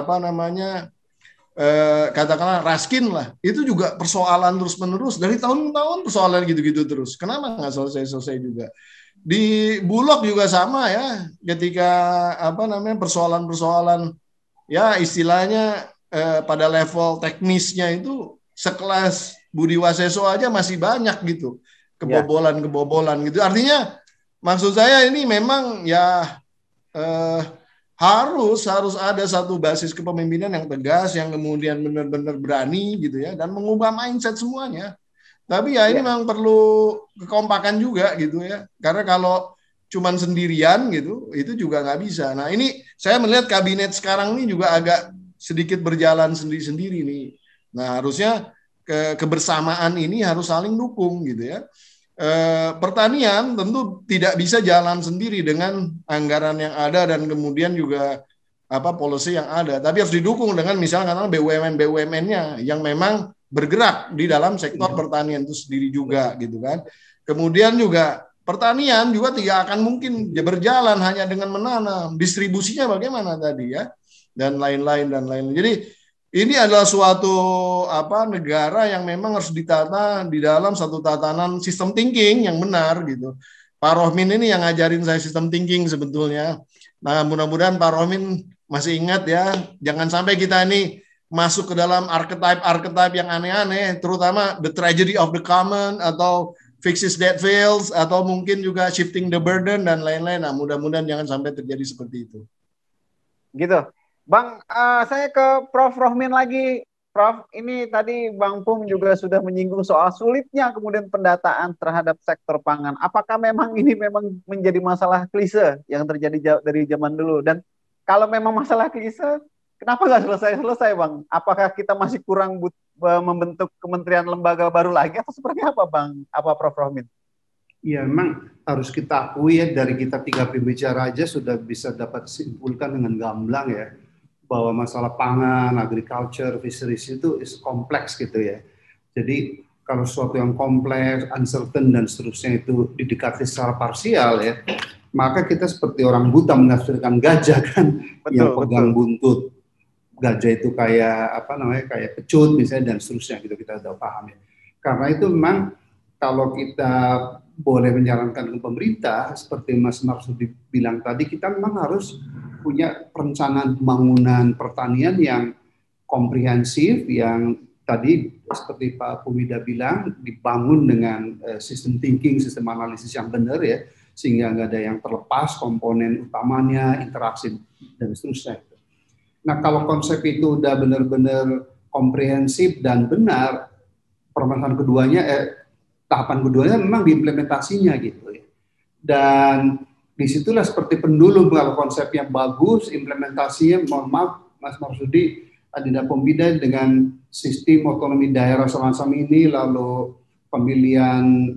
katakanlah raskin lah, itu juga persoalan terus-menerus dari tahun-tahun, persoalan gitu-gitu terus. Kenapa nggak selesai-selesai juga? Di Bulog juga sama ya, ketika persoalan-persoalan ya istilahnya pada level teknisnya itu sekelas Budi Waseso aja masih banyak gitu kebobolan gitu. Artinya maksud saya ini memang ya harus ada satu basis kepemimpinan yang tegas yang kemudian benar-benar berani gitu ya dan mengubah mindset semuanya. Tapi ya ini memang perlu kekompakan juga gitu ya. Karena kalau cuman sendirian gitu, itu juga nggak bisa. Nah ini saya melihat kabinet sekarang ini juga agak sedikit berjalan sendiri-sendiri nih. Nah harusnya kebersamaan ini harus saling dukung gitu ya. Pertanian tentu tidak bisa jalan sendiri dengan anggaran yang ada dan kemudian juga policy yang ada. Tapi harus didukung dengan misalnya BUMN-nya yang memang bergerak di dalam sektor pertanian itu sendiri juga gitu kan. Kemudian juga pertanian juga tidak akan mungkin berjalan hanya dengan menanam. Distribusinya bagaimana tadi ya? Dan lain-lain. Jadi ini adalah suatu negara yang memang harus ditata di dalam satu tatanan sistem thinking yang benar gitu. Pak Rohmin ini yang ngajarin saya sistem thinking sebetulnya. Nah, mudah-mudahan Pak Rohmin masih ingat ya, jangan sampai kita ini masuk ke dalam archetype yang aneh-aneh, terutama the tragedy of the common atau fixes that fails atau mungkin juga shifting the burden dan lain-lain. Nah, mudah-mudahan jangan sampai terjadi seperti itu. Gitu. Bang, saya ke Prof. Rohmin lagi. Prof, ini tadi Bang Pum juga sudah menyinggung soal sulitnya kemudian pendataan terhadap sektor pangan. Apakah memang ini memang menjadi masalah klise yang terjadi dari zaman dulu? Dan kalau memang masalah klise, kenapa nggak selesai-selesai, Bang? Apakah kita masih kurang membentuk kementerian lembaga baru lagi atau seperti apa, Bang? Apa Prof. Rohmin? Ya, memang harus kita akui ya, dari kita 3 pembicara aja sudah bisa dapat simpulkan dengan gamblang ya, bahwa masalah pangan, agriculture, fisheries itu kompleks gitu ya. Jadi kalau sesuatu yang kompleks, uncertain dan seterusnya itu didekati secara parsial ya, maka kita seperti orang buta menafsirkan gajah kan, yang pegang buntut. Gajah itu kayak kayak pecut misalnya dan seterusnya gitu, kita udah paham ya. Karena itu memang kalau kita boleh menyarankan ke pemerintah seperti Mas Marsudi bilang tadi, kita memang harus punya perencanaan pembangunan pertanian yang komprehensif, yang tadi seperti Pak Pumida bilang dibangun dengan sistem thinking, sistem analisis yang benar ya, sehingga nggak ada yang terlepas komponen utamanya, interaksi dan seterusnya. Nah, kalau konsep itu udah benar-benar komprehensif dan benar, permasalahan keduanya, tahapan keduanya memang diimplementasinya gitu ya. Dan disitulah seperti pendulum, kalau konsepnya bagus, implementasinya, mohon maaf Mas Marsudi, Adinda Pombida dengan sistem otonomi daerah semacam ini, lalu pemilihan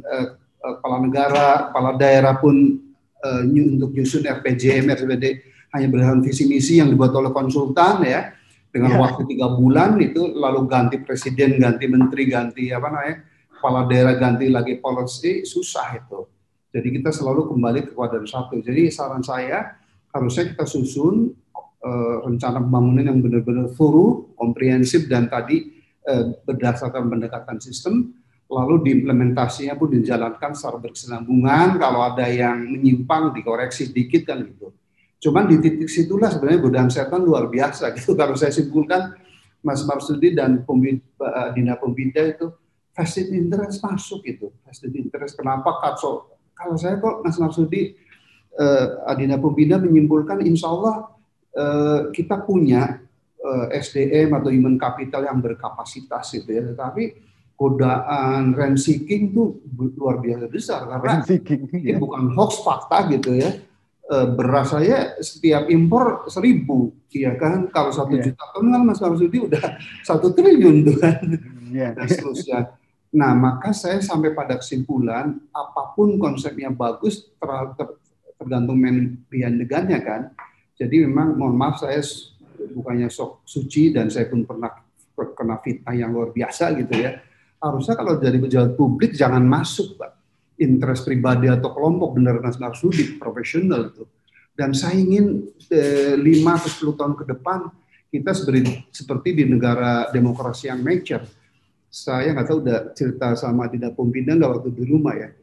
kepala negara, kepala daerah pun untuk nyusun RPJM, RPD hanya berdasarkan visi misi yang dibuat oleh konsultan ya, dengan waktu 3 bulan itu, lalu ganti presiden, ganti menteri, ganti kepala daerah, ganti lagi policy, susah itu. Jadi kita selalu kembali ke kuadran 1. Jadi saran saya harusnya kita susun rencana pembangunan yang benar-benar thorough, komprehensif dan tadi berdasarkan pendekatan sistem, lalu diimplementasinya pun dijalankan secara berkesinambungan. Kalau ada yang menyimpang dikoreksi sedikit kan gitu. Cuman di titik situlah sebenarnya godaan setan luar biasa gitu. Kalau saya simpulkan, Mas Marsudi dan Dina Pombida itu vested interest masuk gitu. Vested interest kenapa? Kalau saya kok Mas Marsudi, Adina Pombida menyimpulkan insya Allah kita punya SDM atau human capital yang berkapasitas gitu ya. Tetapi godaan rent seeking itu luar biasa besar karena ini bukan hoax, fakta gitu ya. Beras saya setiap impor 1.000, ya kan? Kalau 1 juta ton kan Mas Marsudi udah 1 triliun tuh kan, dan seterusnya. Nah, maka saya sampai pada kesimpulan, apapun konsepnya bagus, tergantung mendegannya kan. Jadi memang, mohon maaf, saya bukannya sok suci dan saya pun pernah kena fitnah yang luar biasa gitu ya. Harusnya kalau jadi pejabat publik jangan masuk, Pak, interest pribadi atau kelompok, benar Mas Marsudi, profesional itu. Dan saya ingin 5-10 tahun ke depan kita seperti di negara demokrasi yang mature. Saya nggak tahu udah cerita sama Tidak Pombida nggak waktu di rumah ya.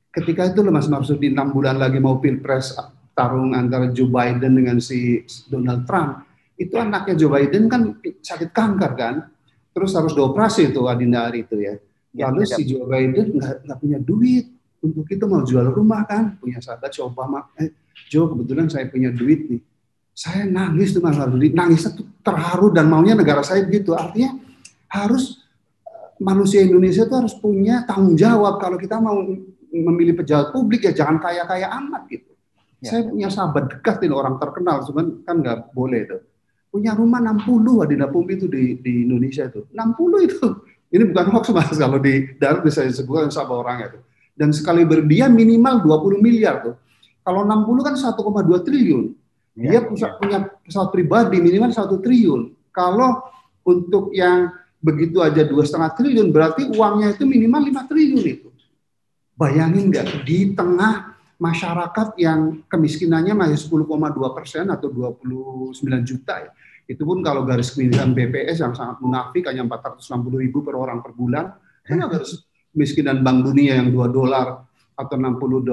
Ketika itu Mas Marsudi 6 bulan lagi mau pilpres, tarung antara Joe Biden dengan si Donald Trump. Itu anaknya Joe Biden kan sakit kanker kan, terus harus dioperasi itu Adinda Ari itu ya. Lalu si Joe Biden nggak punya duit untuk itu, mau jual rumah kan, punya sahabat si Obama, Joe kebetulan saya punya duit nih. Saya nangis tuh Mas Marsudi, nangisnya tuh terharu dan maunya negara saya begitu. Artinya harus manusia Indonesia itu harus punya tanggung jawab. Kalau kita mau memilih pejabat publik ya jangan kaya-kaya amat gitu. Saya punya sahabat dekat ini orang terkenal, cuman kan nggak boleh itu. Punya rumah 60 Adinda Pumpi itu di Indonesia itu. 60 itu. Ini bukan hoax Mas, kalau di darat bisa disebutkan siapa orangnya itu. Dan sekali berdia minimal 20 miliar tuh. Kalau 60 kan 1,2 triliun. Dia punya pesawat pribadi minimal 1 triliun. Kalau untuk yang begitu aja 2,5 triliun, berarti uangnya itu minimal 5 triliun itu. Bayangin nggak, di tengah masyarakat yang kemiskinannya masih 10,2% atau 29 juta ya. Itu pun kalau garis kemiskinan BPS yang sangat munafik hanya 460.000 per orang per bulan. Karena garis kemiskinan Bank Dunia yang $2 atau $60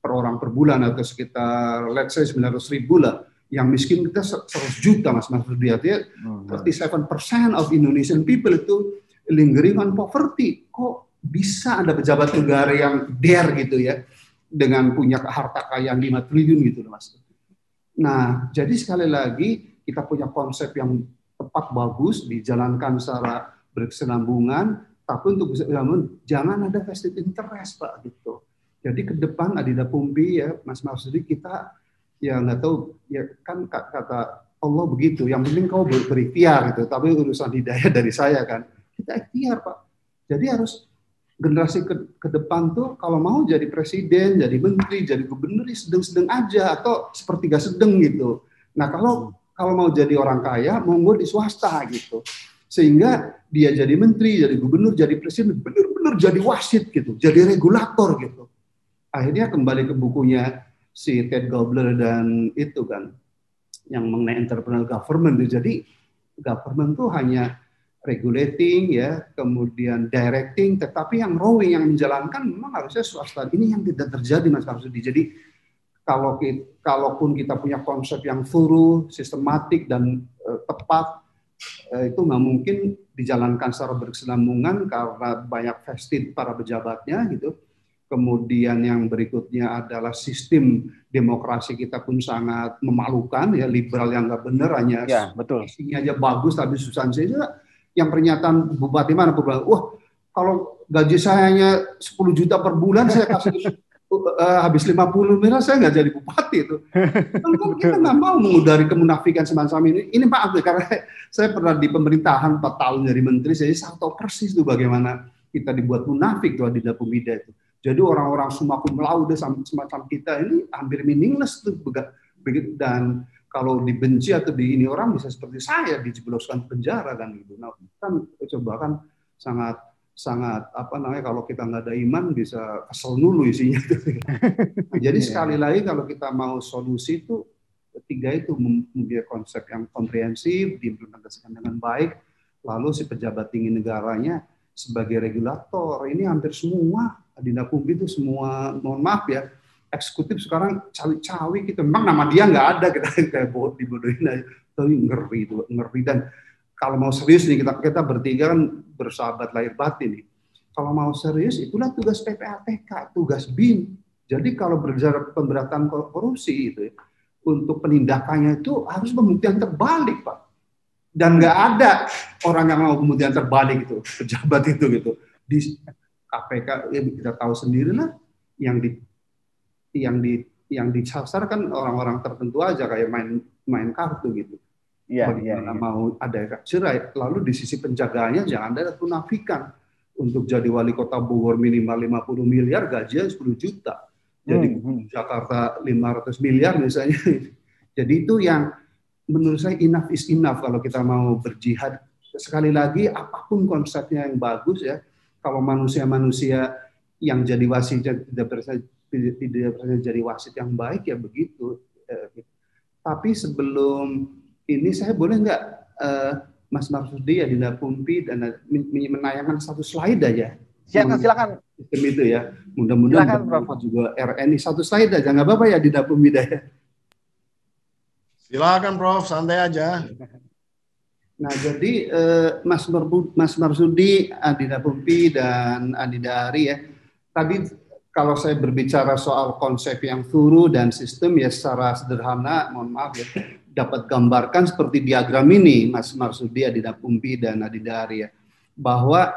per orang per bulan atau sekitar let's say 900.000 lah. Yang miskin kita 100 juta Mas Rudi. Artinya 37% of Indonesian people itu lingering on poverty. Kok bisa ada pejabat negara yang dare gitu ya, dengan punya harta kekayaan 5 triliun gitu Mas. Nah, jadi sekali lagi kita punya konsep yang tepat, bagus, dijalankan secara berkesinambungan, tapi untuk bisa jangan ada vested interest Pak gitu. Jadi ke depan Adinda Pumpi ya Mas Marsudi, kita ya nggak tahu ya kan kata Allah begitu. Yang penting kau berikhtiar gitu. Tapi urusan hidayah dari saya kan. Kita ikhtiar Pak. Jadi harus generasi ke depan tuh kalau mau jadi presiden, jadi menteri, jadi gubernur sedang-sedang aja atau sepertiga sedang gitu. Nah kalau mau jadi orang kaya, monggo di swasta gitu. Sehingga dia jadi menteri, jadi gubernur, jadi presiden, benar-benar jadi wasit gitu, jadi regulator gitu. Akhirnya kembali ke bukunya si Ted Gobler dan itu kan, yang mengenai entrepreneurial government. Jadi government tuh hanya regulating ya, kemudian directing, tetapi yang rowing, yang menjalankan memang harusnya swasta. Ini yang tidak terjadi Mas Marsudi. Jadi kalaupun kita punya konsep yang thorough, sistematik dan tepat, itu nggak mungkin dijalankan secara berkesinambungan karena banyak vested para pejabatnya gitu. Kemudian yang berikutnya adalah sistem demokrasi kita pun sangat memalukan ya, liberal yang nggak benar, hanya isinya aja bagus tapi substansinya. Yang pernyataan bupati mana wah kalau gaji saya hanya 10 juta per bulan saya kasih habis 50 miliar saya nggak jadi bupati itu. Kan kita nggak mau mengudari kemunafikan semacam ini. Ini Pak Abdul, karena saya pernah di pemerintahan 4 tahun jadi menteri, jadi saya tahu persis tuh bagaimana kita dibuat munafik tuh Adinda Pumida itu. Jadi orang-orang summa cum laude semacam kita ini hampir meaningless tuh begitu, dan kalau dibenci atau di ini orang bisa seperti saya dijebloskan penjara kan gitu. Nah, kan coba kan sangat apa namanya, kalau kita nggak ada iman bisa kesel dulu isinya. Nah, jadi sekali lagi kalau kita mau solusi itu ketiga itu mempunyai konsep yang komprehensif, diimplementasikan dengan baik, lalu si pejabat tinggi negaranya sebagai regulator. Ini hampir semua Adinda Pumpi itu semua, mohon maaf ya, eksekutif sekarang cawi-cawi gitu. Memang nama dia nggak ada, kita dibodohin aja. Tapi ngeri. Dan kalau mau serius nih, kita bertiga kan bersahabat lahir batin nih. Kalau mau serius, itulah tugas PPATK, tugas BIN. Jadi kalau berbicara pemberantasan korupsi itu, untuk penindakannya itu harus pembuktian terbalik, Pak. Dan nggak ada orang yang mau pembuktian terbalik itu, pejabat itu gitu. Di KPK ya kita tahu sendirilah, yang disasar kan orang-orang tertentu aja, kayak main kartu gitu. Bagaimana mau ada efek jerai. Lalu di sisi penjagaannya jangan ada kemunafikan. Untuk jadi wali kota Bogor minimal 50 miliar, gajinya 10 juta. Jadi Jakarta 500 miliar misalnya. Jadi itu yang menurut saya enough is enough kalau kita mau berjihad. Sekali lagi, apapun konsepnya yang bagus ya, kalau manusia-manusia yang jadi wasit tidak bisa jadi wasit yang baik ya begitu. Tapi sebelum ini saya boleh nggak Mas Marsudi, Adinda Pumpi dan menayangkan satu slide aja. Silakan. Sistem itu ya. Mudah-mudahan bermanfaat juga RNI, satu slide aja nggak apa-apa ya Adinda Pumpi ya. Silakan Prof, santai aja. Nah, jadi Mas Marsudi, Adinda Pumpi, dan Adinda Ari ya, tadi kalau saya berbicara soal konsep yang thorough dan sistem ya secara sederhana, mohon maaf ya, dapat gambarkan seperti diagram ini, Mas Marsudi, Adinda Pumpi, dan Adinda Ari ya, bahwa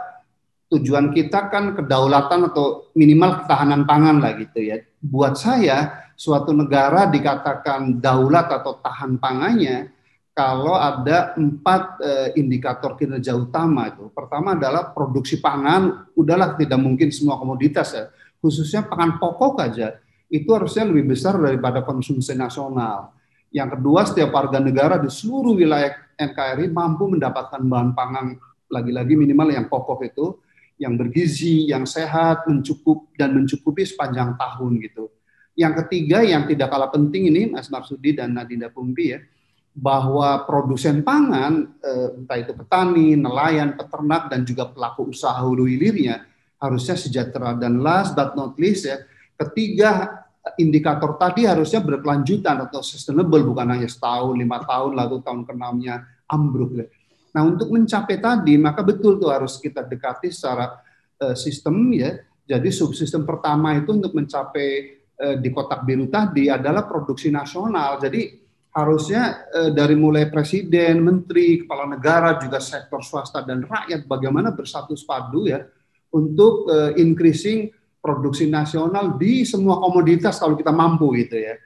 tujuan kita kan kedaulatan atau minimal ketahanan pangan lah gitu ya. Buat saya, suatu negara dikatakan daulat atau tahan pangannya kalau ada 4 indikator kinerja utama itu. Pertama adalah produksi pangan, udahlah tidak mungkin semua komoditas ya, khususnya pangan pokok aja, itu harusnya lebih besar daripada konsumsi nasional. Yang kedua, setiap warga negara di seluruh wilayah NKRI mampu mendapatkan bahan pangan, lagi-lagi minimal yang pokok itu, yang bergizi, yang sehat, mencukupi sepanjang tahun gitu. Yang ketiga, yang tidak kalah penting ini, Mas Marsudi dan Adinda Pumpi ya, bahwa produsen pangan, entah itu petani, nelayan, peternak, dan juga pelaku usaha hulu hilirnya harusnya sejahtera. Dan last but not least ya, ketiga indikator tadi harusnya berkelanjutan atau sustainable, bukan hanya setahun, 5 tahun, lalu tahun ke-6-nya ambruk. Ya. Nah, untuk mencapai tadi, maka betul tuh harus kita dekati secara sistem ya. Jadi subsistem pertama itu untuk mencapai di kotak biru tadi adalah produksi nasional. Jadi harusnya dari mulai presiden, menteri, kepala negara, juga sektor swasta dan rakyat bagaimana bersatu padu ya untuk increasing produksi nasional di semua komoditas kalau kita mampu gitu ya.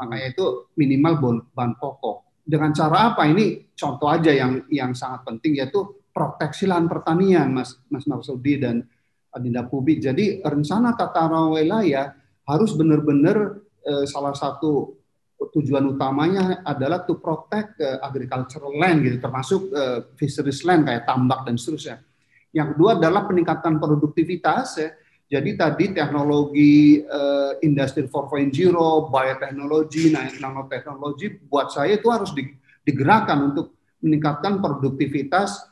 Makanya itu minimal bahan pokok. Dengan cara apa? Ini contoh aja yang sangat penting yaitu proteksi lahan pertanian, Mas Marsudi dan Adinda Pumpi. Jadi rencana tata ruang wilayah harus benar-benar salah satu tujuan utamanya adalah to protect agricultural land gitu, termasuk fisheries land kayak tambak dan seterusnya. Yang kedua adalah peningkatan produktivitas ya. Jadi tadi teknologi industri 4.0, bioteknologi, nanoteknologi buat saya itu harus digerakkan untuk meningkatkan produktivitas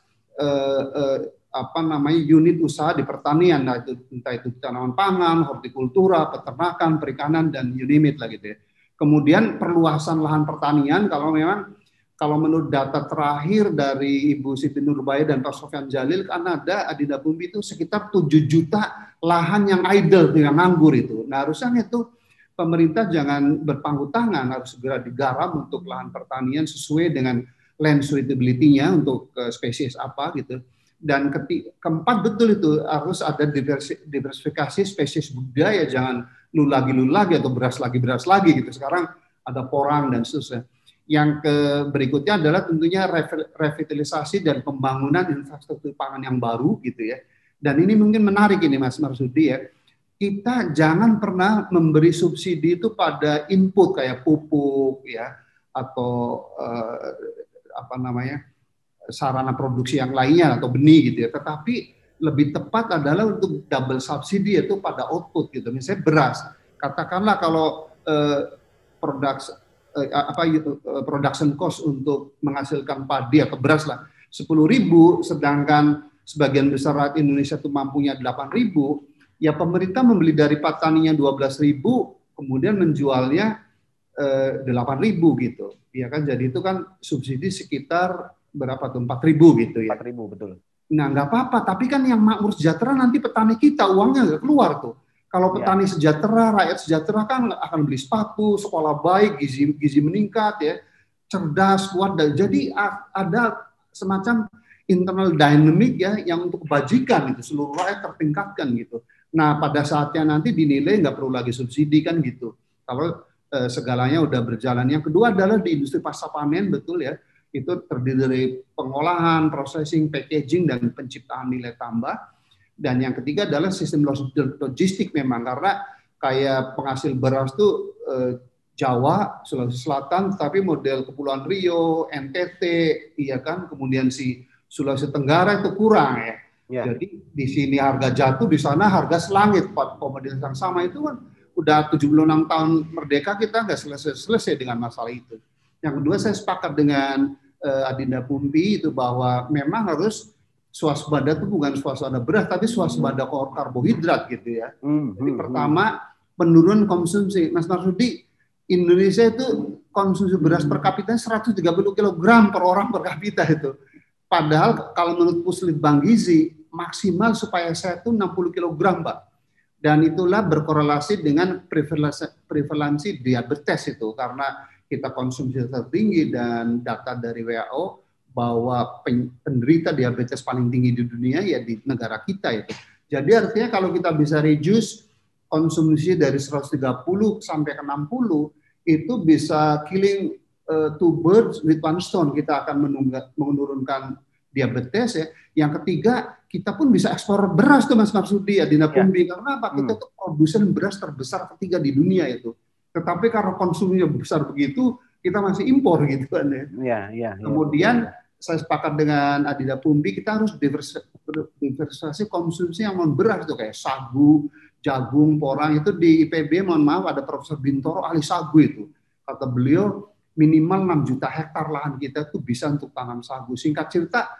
unit usaha di pertanian, nah itu entah itu tanaman pangan, hortikultura, peternakan, perikanan dan you name it lah gitu ya. Kemudian perluasan lahan pertanian kalau menurut data terakhir dari Ibu Siti Nurbaya dan Pak Sofyan Jalil kan ada Adinda Pumpi itu sekitar 7 juta lahan yang idle, yang nganggur itu. Nah harusnya itu pemerintah jangan berpangku tangan, harus segera digarap untuk lahan pertanian sesuai dengan land suitability-nya untuk spesies apa gitu. Dan keempat betul itu harus ada diversifikasi spesies budidaya, jangan lu lagi atau beras lagi gitu. Sekarang ada porang dan seterusnya. Yang berikutnya adalah tentunya revitalisasi dan pembangunan infrastruktur pangan yang baru gitu ya. Dan ini mungkin menarik ini Mas Marsudi ya. Kita jangan pernah memberi subsidi itu pada input kayak pupuk ya atau sarana produksi yang lainnya atau benih gitu ya. Tetapi lebih tepat adalah untuk double subsidi yaitu pada output gitu. Misalnya beras. Katakanlah kalau production cost untuk menghasilkan padi atau beras lah 10.000, sedangkan sebagian besar rakyat Indonesia itu mampunya 8.000, ya pemerintah membeli dari petaninya 12.000, kemudian menjualnya 8.000 gitu. Ya kan, jadi itu kan subsidi sekitar berapa tuh 4.000 gitu ya. 4.000 betul. Nah nggak apa-apa, tapi kan yang makmur sejahtera nanti petani kita uangnya nggak keluar tuh. Kalau petani sejahtera, rakyat sejahtera kan akan beli sepatu, sekolah baik, gizi meningkat ya, cerdas, kuat. Jadi ada semacam internal dynamic ya yang untuk kebajikan itu seluruh rakyat tertingkatkan gitu. Nah pada saatnya nanti dinilai nggak perlu lagi subsidi kan gitu. Kalau segalanya udah berjalan. Yang kedua adalah di industri pasca panen betul ya. Itu terdiri dari pengolahan, processing, packaging dan penciptaan nilai tambah. Dan yang ketiga adalah sistem logistik memang karena kayak penghasil beras tuh Jawa, Sulawesi Selatan, tapi model Kepulauan Riau, NTT, iya kan, kemudian si Sulawesi Tenggara itu kurang ya. Jadi di sini harga jatuh, di sana harga selangit. Komoditas yang sama itu kan udah 76 tahun merdeka kita nggak selesai dengan masalah itu. Yang kedua saya sepakat dengan Adinda Pumpi itu bahwa memang harus swasembada itu bukan swasembada beras tapi swasembada karbohidrat gitu ya. Jadi pertama penurunan konsumsi. Mas Marsudi, Indonesia itu konsumsi beras per kapita 130 kg per orang per kapita itu. Padahal kalau menurut Puslitbang Gizi maksimal supaya sehat itu 60 kg, Pak. Dan itulah berkorelasi dengan prevalensi diabetes itu, karena kita konsumsi tertinggi dan data dari WHO bahwa penderita diabetes paling tinggi di dunia ya di negara kita itu. Jadi artinya kalau kita bisa reduce konsumsi dari 130 sampai ke 60, itu bisa killing two birds with one stone. Kita akan menurunkan diabetes ya. Yang ketiga, kita pun bisa ekspor beras tuh Mas Marsudi, Adinda Pumbi. Karena apa? Kita tuh produsen beras terbesar ketiga di dunia itu. Tetapi karena konsumsinya besar begitu, kita masih impor gitu kan ya. Kemudian saya sepakat dengan Adinda Pumbi, kita harus diversifikasi konsumsi yang non beras tuh kayak sagu, jagung, porang. Itu di IPB, mohon maaf, ada Profesor Bintoro ahli sagu itu. Kata beliau minimal 6 juta hektar lahan kita tuh bisa untuk tanam sagu. Singkat cerita,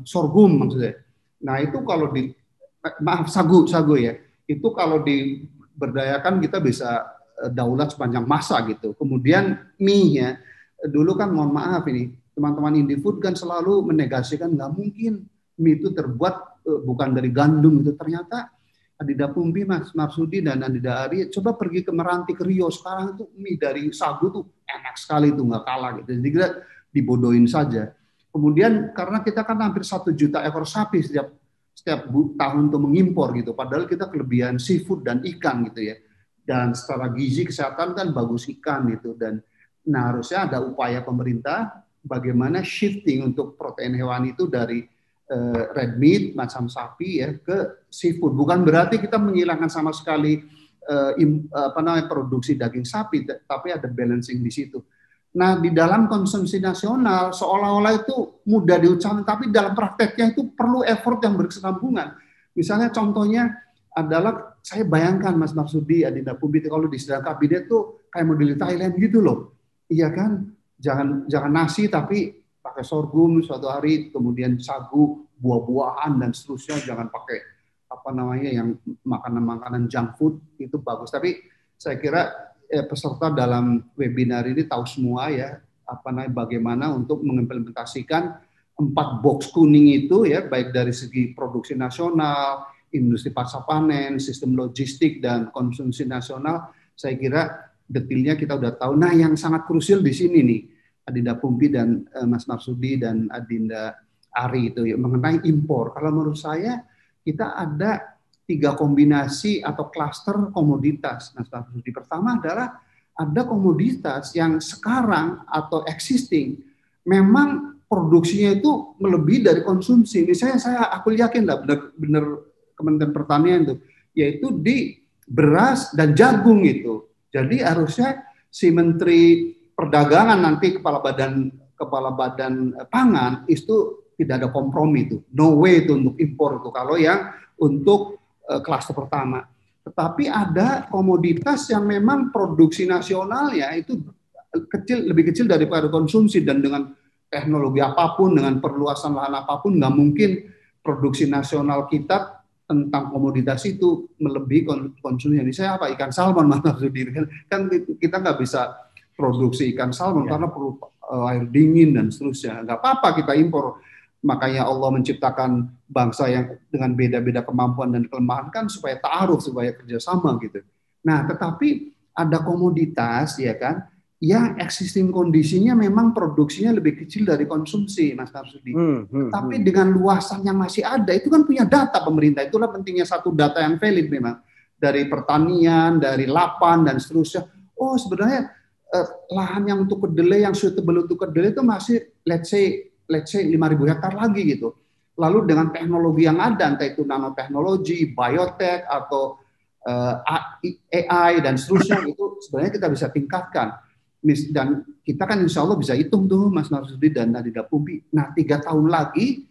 sorghum maksudnya. Nah itu kalau sagu ya, itu kalau diberdayakan kita bisa daulat sepanjang masa gitu. Kemudian mie-nya, dulu kan mohon maaf ini, teman-teman Indifood kan selalu menegasikan nggak mungkin mie itu terbuat bukan dari gandum itu. Ternyata Adinda Pumbi, Mas Marsudi dan Adinda Ari coba pergi ke Meranti, ke Rio, sekarang itu mie dari sagu tuh enak sekali tuh, nggak kalah gitu. Jadi kita dibodohin saja. Kemudian karena kita kan hampir 1 juta ekor sapi setiap tahun untuk mengimpor gitu. Padahal kita kelebihan seafood dan ikan gitu ya. Dan secara gizi kesehatan kan bagus ikan gitu. Dan nah harusnya ada upaya pemerintah bagaimana shifting untuk protein hewani itu dari red meat macam sapi ya ke seafood. Bukan berarti kita menghilangkan sama sekali produksi daging sapi, tapi ada balancing di situ. Nah, di dalam konsumsi nasional seolah-olah itu mudah diucapkan, tapi dalam prakteknya itu perlu effort yang berkesinambungan. Misalnya contohnya adalah saya bayangkan Mas Marsudi, Adinda Pumbi, kalau di sidang kabinet tuh kayak model Thailand gitu loh. Iya kan? Jangan nasi tapi pakai sorghum suatu hari, kemudian sagu, buah-buahan dan seterusnya, jangan pakai yang makanan-makanan junk food, itu bagus. Tapi saya kira peserta dalam webinar ini tahu semua ya bagaimana untuk mengimplementasikan 4 box kuning itu ya, baik dari segi produksi nasional, industri pasca panen, sistem logistik dan konsumsi nasional. Saya kira detailnya kita udah tahu. Nah, yang sangat krusial di sini nih, Adinda Pumbi dan Mas Marsudi dan Adinda Ari itu ya, mengenai impor. Kalau menurut saya kita ada 3 kombinasi atau klaster komoditas. Nah, pertama adalah ada komoditas yang sekarang atau existing memang produksinya itu melebihi dari konsumsi. Misalnya aku yakin lah benar Kementerian Pertanian itu, yaitu di beras dan jagung itu. Jadi harusnya si Menteri Perdagangan nanti kepala badan pangan itu tidak ada kompromi itu, no way itu untuk impor itu kalau yang untuk klaster pertama. Tetapi ada komoditas yang memang produksi nasionalnya itu lebih kecil daripada konsumsi, dan dengan teknologi apapun, dengan perluasan lahan apapun, nggak mungkin produksi nasional kita tentang komoditas itu melebihi konsumsi. Misalnya apa? Ikan salmon, kan kita nggak bisa produksi ikan salmon karena perlu air dingin dan seterusnya. Nggak apa-apa kita impor. Makanya Allah menciptakan bangsa yang dengan beda-beda kemampuan dan kelemahan kan supaya ta'aruf, supaya kerjasama gitu. Nah, tetapi ada komoditas ya kan yang existing kondisinya memang produksinya lebih kecil dari konsumsi, Mas Marsudi. Tapi dengan luasan yang masih ada, itu kan punya data pemerintah. Itulah pentingnya satu data yang valid memang dari pertanian, dari lapan dan seterusnya. Oh, sebenarnya lahan yang untuk kedelai, yang suitable untuk kedelai itu masih let's say 5.000 hektar lagi gitu. Lalu dengan teknologi yang ada, entah itu nanoteknologi, biotech atau AI dan seterusnya, itu sebenarnya kita bisa tingkatkan. Dan kita kan insya Allah bisa hitung tuh Mas Marsudi dan Adinda Pumbi. Nah 3 tahun lagi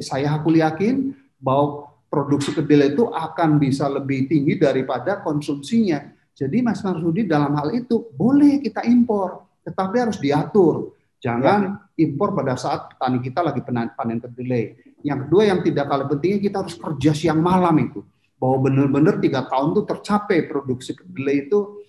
aku yakin bahwa produksi kedelai itu akan bisa lebih tinggi daripada konsumsinya. Jadi Mas Marsudi dalam hal itu boleh kita impor, tetapi harus diatur. Jangan impor pada saat petani kita lagi panen kedelai. Yang kedua yang tidak kalah pentingnya, kita harus kerja siang malam itu. Bahwa benar-benar 3 tahun itu tercapai produksi kedelai itu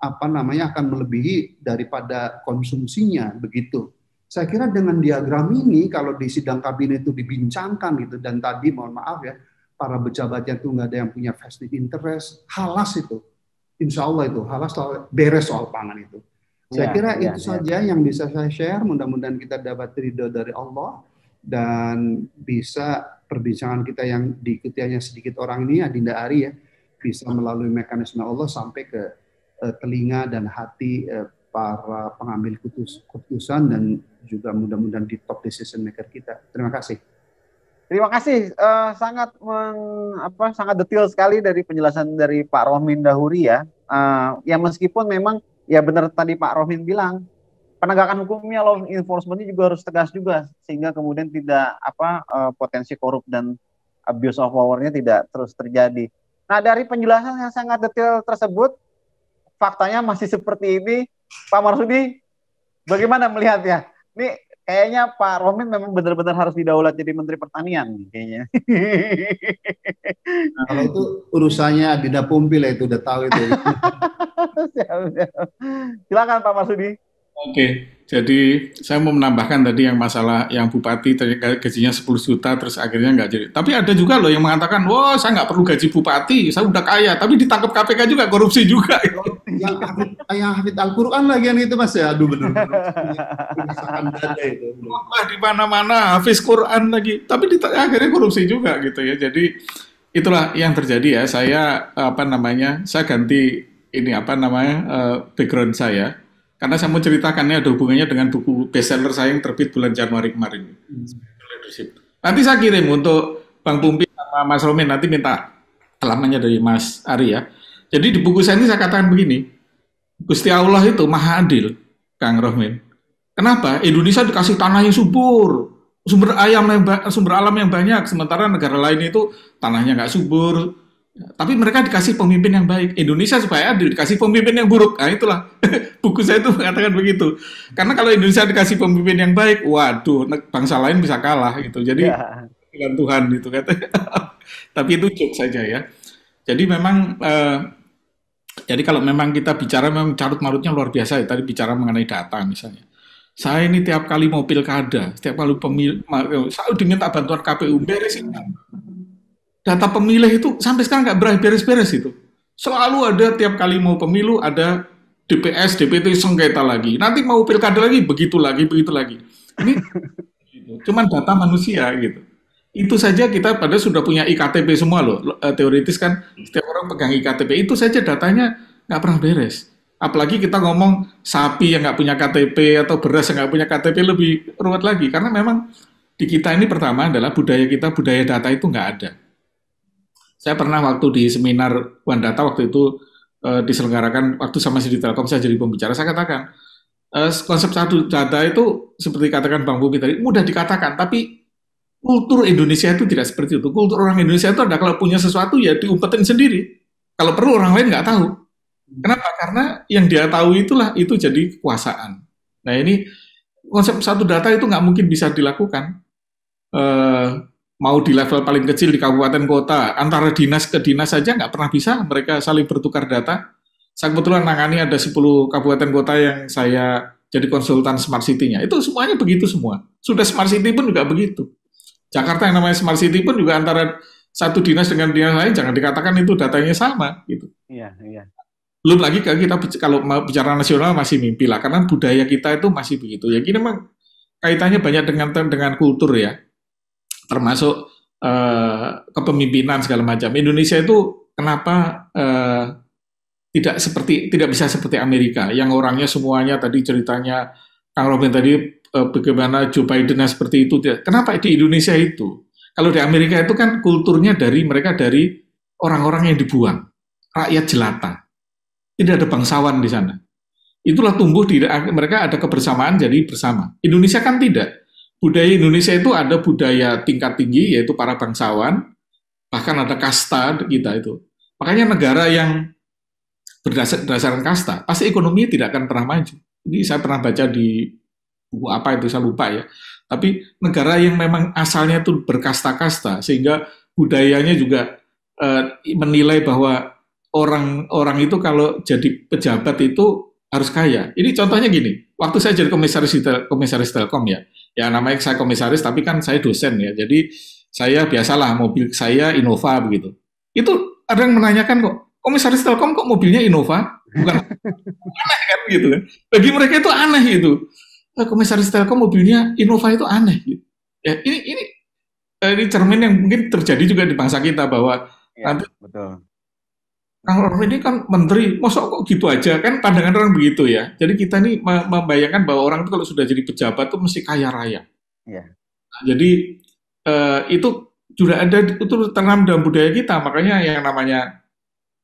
akan melebihi daripada konsumsinya begitu. Saya kira dengan diagram ini kalau di sidang kabinet itu dibincangkan gitu, dan tadi mohon maaf ya, para pejabatnya itu nggak ada yang punya vested interest, halas itu. Insya Allah itu halas, beres soal pangan itu. Saya kira itu saja yang bisa saya share. Mudah-mudahan kita dapat ridho dari Allah dan bisa perbincangan kita yang diikuti hanya sedikit orang ini, Adinda Ari ya, bisa melalui mekanisme Allah sampai ke telinga dan hati para pengambil keputusan dan juga mudah-mudahan di top decision maker kita. Terima kasih. Terima kasih, sangat detail sekali dari penjelasan dari Pak Rohmin Dahuri ya. Ya meskipun memang ya benar tadi Pak Rohmin bilang, penegakan hukumnya, law enforcement-nya juga harus tegas juga sehingga kemudian tidak potensi korup dan abuse of power-nya tidak terus terjadi. Nah, dari penjelasan yang sangat detail tersebut, faktanya masih seperti ini. Pak Marsudi, bagaimana melihatnya? Ini kayaknya Pak Rohmin memang benar-benar harus didaulat jadi Menteri Pertanian kayaknya. Nah, kalau itu urusannya Adinda Pumpi lah, itu udah tahu itu. Silakan Pak Marsudi. Oke, jadi saya mau menambahkan tadi yang masalah yang bupati tadi gajinya 10 juta terus akhirnya nggak jadi. Tapi ada juga loh yang mengatakan, wah saya nggak perlu gaji bupati, saya udah kaya, tapi ditangkap KPK juga, korupsi juga. Yang hafid Al-Quran lagi yang itu Mas ya, aduh benar-benar. Wah di mana-mana hafiz Quran lagi, tapi akhirnya korupsi juga gitu ya. Jadi itulah yang terjadi ya. Saya saya ganti ini background saya. Karena saya mau ceritakannya ada hubungannya dengan buku bestseller saya yang terbit bulan Januari kemarin. Leadership. Nanti saya kirim untuk Bang Pumpi sama Mas Rohmin, nanti minta halamannya dari Mas Ari ya. Jadi di buku saya ini saya katakan begini, Gusti Allah itu maha adil, Kang Rohmin. Kenapa? Indonesia dikasih tanah yang subur, sumber alam yang banyak, sementara negara lain itu tanahnya nggak subur, tapi mereka dikasih pemimpin yang baik. Indonesia supaya adil dikasih pemimpin yang buruk. Nah itulah buku saya itu mengatakan begitu. Karena kalau Indonesia dikasih pemimpin yang baik, waduh, bangsa lain bisa kalah gitu. Jadi dengan Tuhan itu katanya. Tapi itu joke saja ya. Jadi memang jadi kalau memang kita bicara memang carut marutnya luar biasa ya. Tadi bicara mengenai data misalnya. Saya ini tiap kali mau pilkada, setiap kali saya diminta bantuan KPU beresin. Data pemilih itu sampai sekarang nggak beres-beres itu. Selalu ada tiap kali mau pemilu ada DPS, DPT sengketa lagi. Nanti mau pilkada lagi, begitu lagi. Ini cuman data manusia gitu. Itu saja kita pada sudah punya IKTP semua loh. Teoritis kan setiap orang pegang IKTP. Itu saja datanya nggak pernah beres. Apalagi kita ngomong sapi yang nggak punya KTP atau beras yang nggak punya KTP lebih ruwet lagi. Karena memang di kita ini pertama adalah budaya data itu nggak ada. Saya pernah waktu di seminar One Data waktu itu diselenggarakan waktu sama di Telkom, saya jadi pembicara, saya katakan konsep satu data itu seperti katakan Bang Bumi tadi mudah dikatakan, tapi kultur Indonesia itu tidak seperti itu. Kultur orang Indonesia itu ada kalau punya sesuatu ya diumpetin sendiri. Kalau perlu orang lain nggak tahu. Kenapa? Karena yang dia tahu itu jadi kekuasaan. Nah ini konsep satu data itu nggak mungkin bisa dilakukan. Mau di level paling kecil di kabupaten kota, antara dinas ke dinas saja nggak pernah bisa mereka saling bertukar data. Saya kebetulan nangani ada 10 kabupaten kota yang saya jadi konsultan Smart City-nya. Itu semuanya begitu semua. Sudah Smart City pun juga begitu. Jakarta yang namanya Smart City pun juga antara satu dinas dengan dinas lain, jangan dikatakan itu datanya sama. Gitu. Iya. Belum lagi kita kalau bicara nasional masih mimpi lah, karena budaya kita itu masih begitu. Ya gini memang kaitannya banyak dengan kultur ya. Termasuk kepemimpinan segala macam. Indonesia itu kenapa tidak bisa seperti Amerika yang orangnya semuanya tadi ceritanya Kang Robin tadi bagaimana Joe Biden seperti itu. Kenapa di Indonesia itu? Kalau di Amerika itu kan kulturnya mereka dari orang-orang yang dibuang, rakyat jelata. Tidak ada bangsawan di sana. Itulah tumbuh mereka ada kebersamaan jadi bersama. Indonesia kan tidak. Budaya Indonesia itu ada budaya tingkat tinggi, yaitu para bangsawan, bahkan ada kasta kita itu. Makanya negara yang berdasarkan kasta, pasti ekonomi tidak akan pernah maju. Ini saya pernah baca di buku apa itu, saya lupa ya. Tapi negara yang memang asalnya itu berkasta-kasta, sehingga budayanya juga menilai bahwa orang itu kalau jadi pejabat itu harus kaya. Ini contohnya gini, waktu saya jadi komisaris Telkom ya namanya saya komisaris tapi kan saya dosen ya, jadi saya biasalah mobil saya Innova begitu. Itu ada yang menanyakan kok, komisaris Telkom kok mobilnya Innova? Bukan aneh kan gitu kan? Bagi mereka itu aneh itu. Komisaris Telkom mobilnya Innova itu aneh gitu. Ya ini cermin yang mungkin terjadi juga di bangsa kita bahwa nanti betul. Kang Romi ini kan menteri, masa kok gitu aja, kan pandangan orang begitu ya. Jadi kita ini membayangkan bahwa orang itu kalau sudah jadi pejabat itu mesti kaya raya. Iya. Nah, jadi itu sudah ada, itu tertanam dalam budaya kita, makanya yang namanya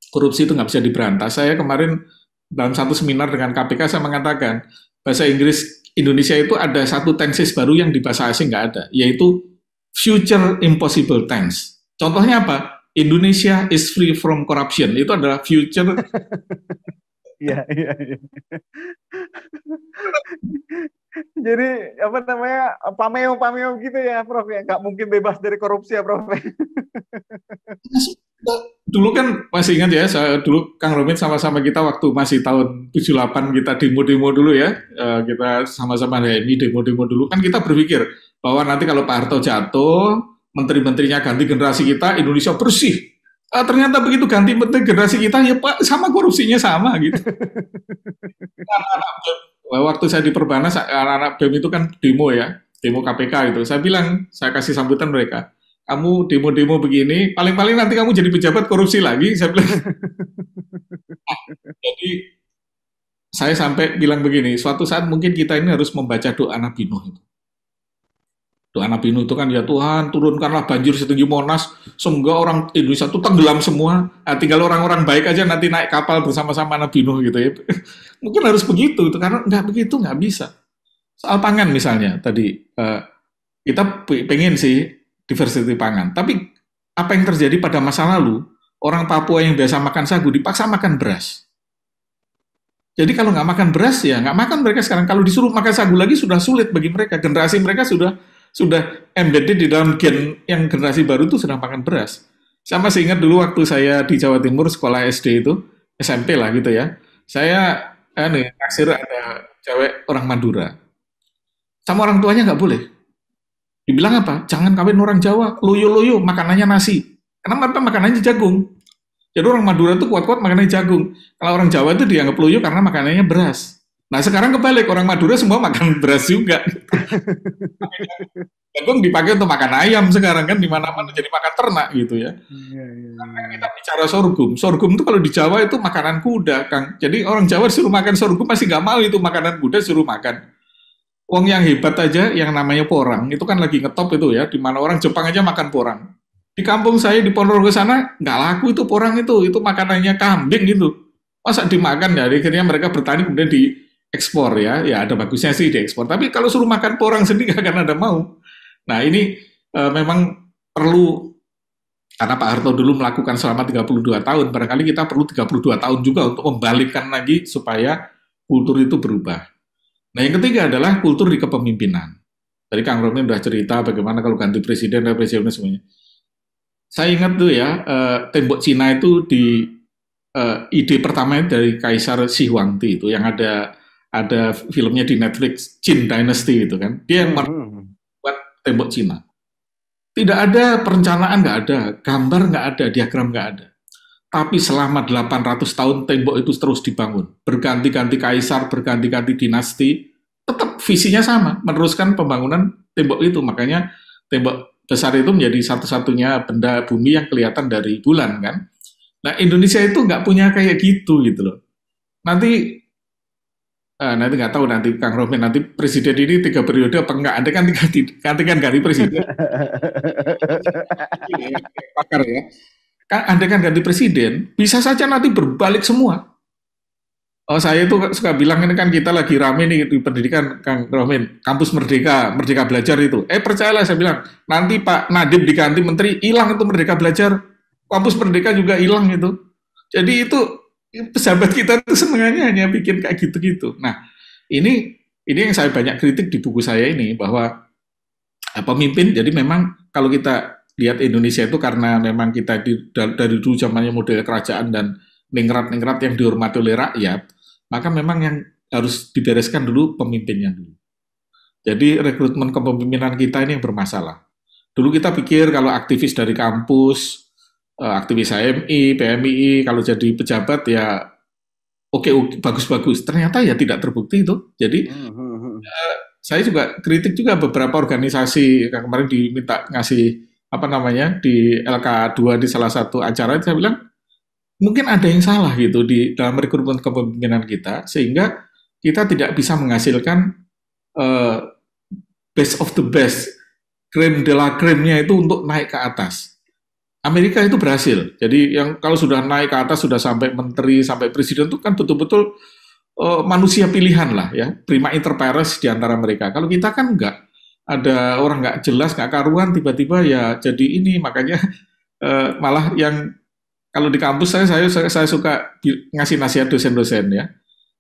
korupsi itu nggak bisa diberantas. Saya kemarin dalam satu seminar dengan KPK saya mengatakan bahasa Inggris Indonesia itu ada satu tenses baru yang di bahasa asing nggak ada, yaitu future impossible tense. Contohnya apa? Indonesia is free from corruption. Itu adalah future. Iya. Jadi apa namanya, pameo gitu ya, Prof ya, nggak mungkin bebas dari korupsi ya, Prof. Dulu kan masih ingat ya, dulu Kang Romit sama-sama kita waktu masih tahun 78 kita demo-demo dulu ya, kita sama-sama HMI demo-demo dulu, kan kita berpikir bahwa nanti kalau Pak Harto jatuh, menteri-menterinya ganti generasi kita, Indonesia bersih. Ternyata begitu ganti menteri generasi kita, ya Pak, sama korupsinya sama gitu. Waktu saya di Perbanas, anak-anak BEM itu kan demo ya, demo KPK itu. Saya bilang, saya kasih sambutan mereka, kamu demo-demo begini, paling-paling nanti kamu jadi pejabat korupsi lagi, saya bilang. Jadi, saya sampai bilang begini, suatu saat mungkin kita ini harus membaca doa Nabi Nuh itu. Doa Nabi Nuh itu kan, ya Tuhan, turunkanlah banjir setinggi Monas, semoga orang Indonesia itu tenggelam semua, tinggal orang-orang baik aja nanti naik kapal bersama-sama Nabi Nuh gitu ya. Mungkin harus begitu, karena nggak begitu nggak bisa. Soal pangan misalnya, tadi kita pengen sih diversity pangan, tapi apa yang terjadi pada masa lalu, orang Papua yang biasa makan sagu dipaksa makan beras. Jadi kalau nggak makan beras ya nggak makan mereka sekarang. Kalau disuruh makan sagu lagi sudah sulit bagi mereka, generasi mereka sudah embedded di dalam gen yang generasi baru itu sedang makan beras. Saya masih ingat dulu waktu saya di Jawa Timur sekolah SD itu, SMP lah gitu ya. Saya naksir ada cewek orang Madura. Sama orang tuanya nggak boleh. Dibilang apa? Jangan kawin orang Jawa, loyo-loyo makanannya nasi. Karena mereka makanannya jagung. Jadi orang Madura itu kuat-kuat makanannya jagung. Kalau orang Jawa itu dianggap loyo karena makanannya beras. Nah sekarang kebalik, orang Madura semua makan beras juga. Jagung dipakai untuk makan ayam sekarang kan, di mana-mana jadi makan ternak gitu ya. Karena kita bicara sorghum itu kalau di Jawa itu makanan kuda, Kang. Jadi orang Jawa disuruh makan sorghum masih nggak mau, itu makanan kuda suruh makan. Wong yang hebat aja, yang namanya porang, itu kan lagi ngetop itu ya, di mana orang Jepang aja makan porang. Di kampung saya di Ponorogo sana nggak laku itu porang itu makanannya kambing gitu. Masa dimakan ya? Akhirnya mereka bertani kemudian diekspor ya ada bagusnya sih diekspor. Tapi kalau suruh makan porang sendiri nggak akan ada mau. Nah ini memang perlu, karena Pak Harto dulu melakukan selama 32 tahun, barangkali kita perlu 32 tahun juga untuk membalikkan lagi supaya kultur itu berubah. Nah yang ketiga adalah kultur di kepemimpinan. Tadi Kang Romi sudah cerita bagaimana kalau ganti presiden dan presiden semuanya. Saya ingat tuh ya, tembok Cina itu di ide pertamanya dari Kaisar Shi Huangdi itu, yang ada filmnya di Netflix, Qin Dynasty itu kan. Dia yang buat tembok Cina. Tidak ada perencanaan, nggak ada, gambar nggak ada, diagram nggak ada. Tapi selama 800 tahun tembok itu terus dibangun. Berganti-ganti kaisar, berganti-ganti dinasti, tetap visinya sama, meneruskan pembangunan tembok itu. Makanya tembok besar itu menjadi satu-satunya benda bumi yang kelihatan dari bulan kan. Nah Indonesia itu nggak punya kayak gitu loh. Nanti nggak tahu nanti Kang Romi nanti presiden ini 3 periode apa enggak? Ada kan ganti presiden. Pakar ya. Andai kan ganti presiden, bisa saja nanti berbalik semua. Saya itu suka bilang, ini kan kita lagi rame nih di pendidikan, Kang Romin, kampus Merdeka Belajar itu. Percayalah saya bilang, nanti Pak Nadiem diganti menteri, hilang itu Merdeka Belajar. Kampus Merdeka juga hilang itu. Jadi itu, pejabat kita itu senangannya hanya bikin kayak gitu-gitu. Nah, ini yang saya banyak kritik di buku saya ini, bahwa pemimpin, jadi memang kalau kita lihat Indonesia itu karena memang kita dari dulu zamannya model kerajaan dan ningrat-ningrat yang dihormati oleh rakyat, maka memang yang harus dibereskan dulu pemimpinnya dulu. Jadi rekrutmen kepemimpinan kita ini yang bermasalah. Dulu kita pikir kalau aktivis dari kampus, aktivis HMI, PMII, kalau jadi pejabat ya oke, bagus-bagus. Ternyata ya tidak terbukti itu. Jadi saya juga kritik juga beberapa organisasi yang kemarin diminta ngasih di LK2 di salah satu acara, saya bilang mungkin ada yang salah gitu di dalam rekrutmen kepemimpinan kita, sehingga kita tidak bisa menghasilkan best of the best, creme de la creme-nya itu untuk naik ke atas. Amerika itu berhasil. Jadi yang kalau sudah naik ke atas, sudah sampai menteri, sampai presiden itu kan betul-betul manusia pilihan lah ya, prima inter pares di antara mereka. Kalau kita kan enggak, ada orang nggak jelas, nggak karuan, tiba-tiba ya jadi ini. Makanya malah yang kalau di kampus saya suka ngasih nasihat dosen-dosen ya.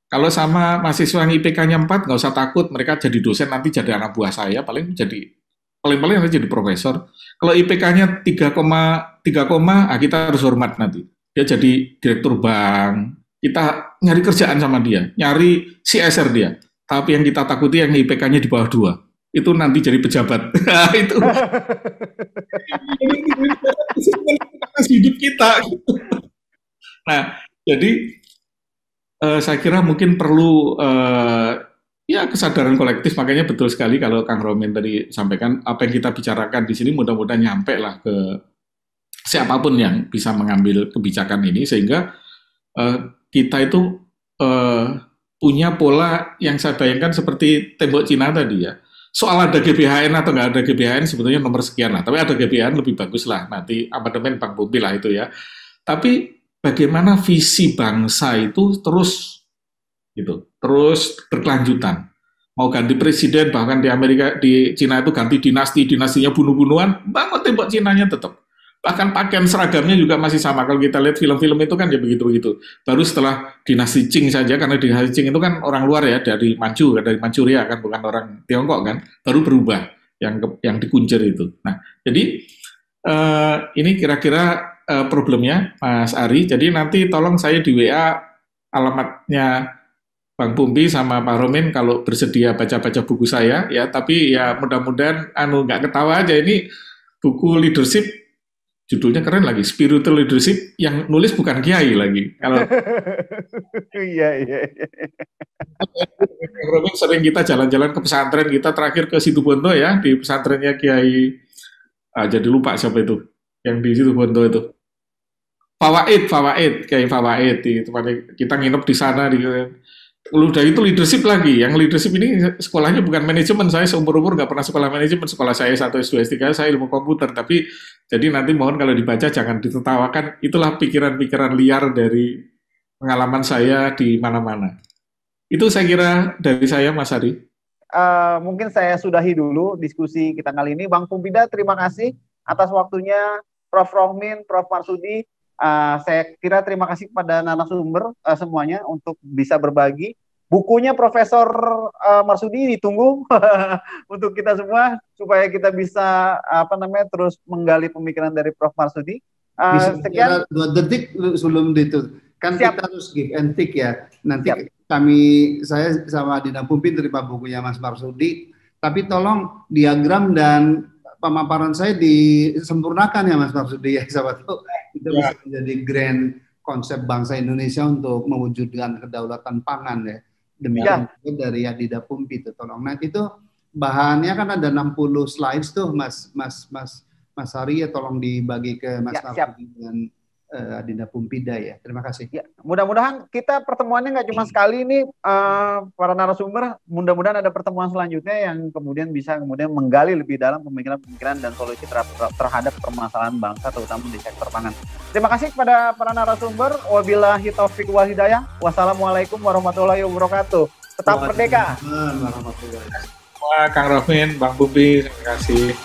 Kalau sama mahasiswa yang IPK-nya 4, nggak usah takut, mereka jadi dosen nanti jadi anak buah saya, paling nanti jadi profesor. Kalau IPK-nya 3, kita harus hormat nanti. Dia jadi direktur bank, kita nyari kerjaan sama dia, nyari CSR dia. Tapi yang kita takuti yang IPK-nya di bawah 2. Itu nanti jadi pejabat. Itu hidup kita. Nah, jadi saya kira mungkin perlu ya kesadaran kolektif. Makanya betul sekali kalau Kang Romin tadi sampaikan, apa yang kita bicarakan di sini mudah-mudahan nyampe lah ke siapapun yang bisa mengambil kebijakan ini, sehingga kita itu punya pola yang saya bayangkan seperti tembok Cina tadi ya. Soal ada GBHN atau nggak ada GBHN sebetulnya nomor sekian lah, tapi ada GBHN lebih bagus lah, nanti amandemen Bang Bobi lah itu ya. Tapi bagaimana visi bangsa itu terus berkelanjutan. Mau ganti presiden, bahkan di Amerika, di Cina itu ganti dinastinya bunuh-bunuhan, bangun tembok Cinanya tetap. Bahkan pakaian seragamnya juga masih sama. Kalau kita lihat film-film itu kan ya begitu-begitu. Baru setelah dinasti Qing saja, karena dinasti Qing itu kan orang luar ya, dari Manchuria kan, bukan orang Tiongkok kan, baru berubah yang dikuncir itu. Nah, jadi ini kira-kira problemnya Mas Ari. Jadi nanti tolong saya di WA alamatnya Bang Pumpi sama Pak Romin kalau bersedia baca-baca buku saya ya. Tapi ya mudah-mudahan nggak ketawa aja, ini buku leadership. Judulnya keren lagi, Spiritual Leadership, yang nulis bukan kiai lagi. Kalau iya. Robin sering kita jalan-jalan ke pesantren, kita terakhir ke Situbondo ya, di pesantrennya Kiai, jadi lupa siapa itu, yang di Situbondo itu. Fawaid, Kiai Fawaid, kita nginep di sana. Udah itu leadership lagi, yang leadership ini sekolahnya bukan manajemen, saya seumur-umur nggak pernah sekolah manajemen, sekolah saya 1 S2 S3 saya ilmu komputer, tapi jadi nanti mohon kalau dibaca jangan ditertawakan, itulah pikiran-pikiran liar dari pengalaman saya di mana-mana. Itu saya kira dari saya, Mas Ari. Mungkin saya sudahi dulu diskusi kita kali ini. Bang Pumpida, terima kasih atas waktunya. Prof. Rohmin, Prof. Marsudi, saya kira terima kasih kepada narasumber semuanya untuk bisa berbagi. Bukunya Profesor Marsudi ditunggu untuk kita semua supaya kita bisa terus menggali pemikiran dari Prof. Marsudi. Sekian 2 detik sebelum itu kan siap. Kita harus give and take ya. Nanti siap. Saya sama Dina Pumpi terima bukunya Mas Marsudi, tapi tolong diagram dan pemaparan saya disempurnakan ya Mas Marsudi ya, sahabat tuh itu bisa menjadi grand konsep bangsa Indonesia untuk mewujudkan kedaulatan pangan ya. Demikian dari Dina Pumpi itu tolong. Nah itu bahannya kan ada 60 slides tuh Mas Ari ya, tolong dibagi ke Mas Marsudi dan Adinda Pumpida ya. Terima kasih. Ya, mudah-mudahan kita pertemuannya nggak cuma sekali ini, para narasumber. Mudah-mudahan ada pertemuan selanjutnya yang kemudian bisa menggali lebih dalam pemikiran-pemikiran dan solusi terhadap permasalahan bangsa, terutama di sektor pangan. Terima kasih kepada para narasumber. Wabillahi taufiq wal hidayah. Wassalamualaikum warahmatullahi wabarakatuh. Tetap merdeka. Warahmatullahi wabarakatuh. Kang Rohmin, Bang Bumbi, terima kasih.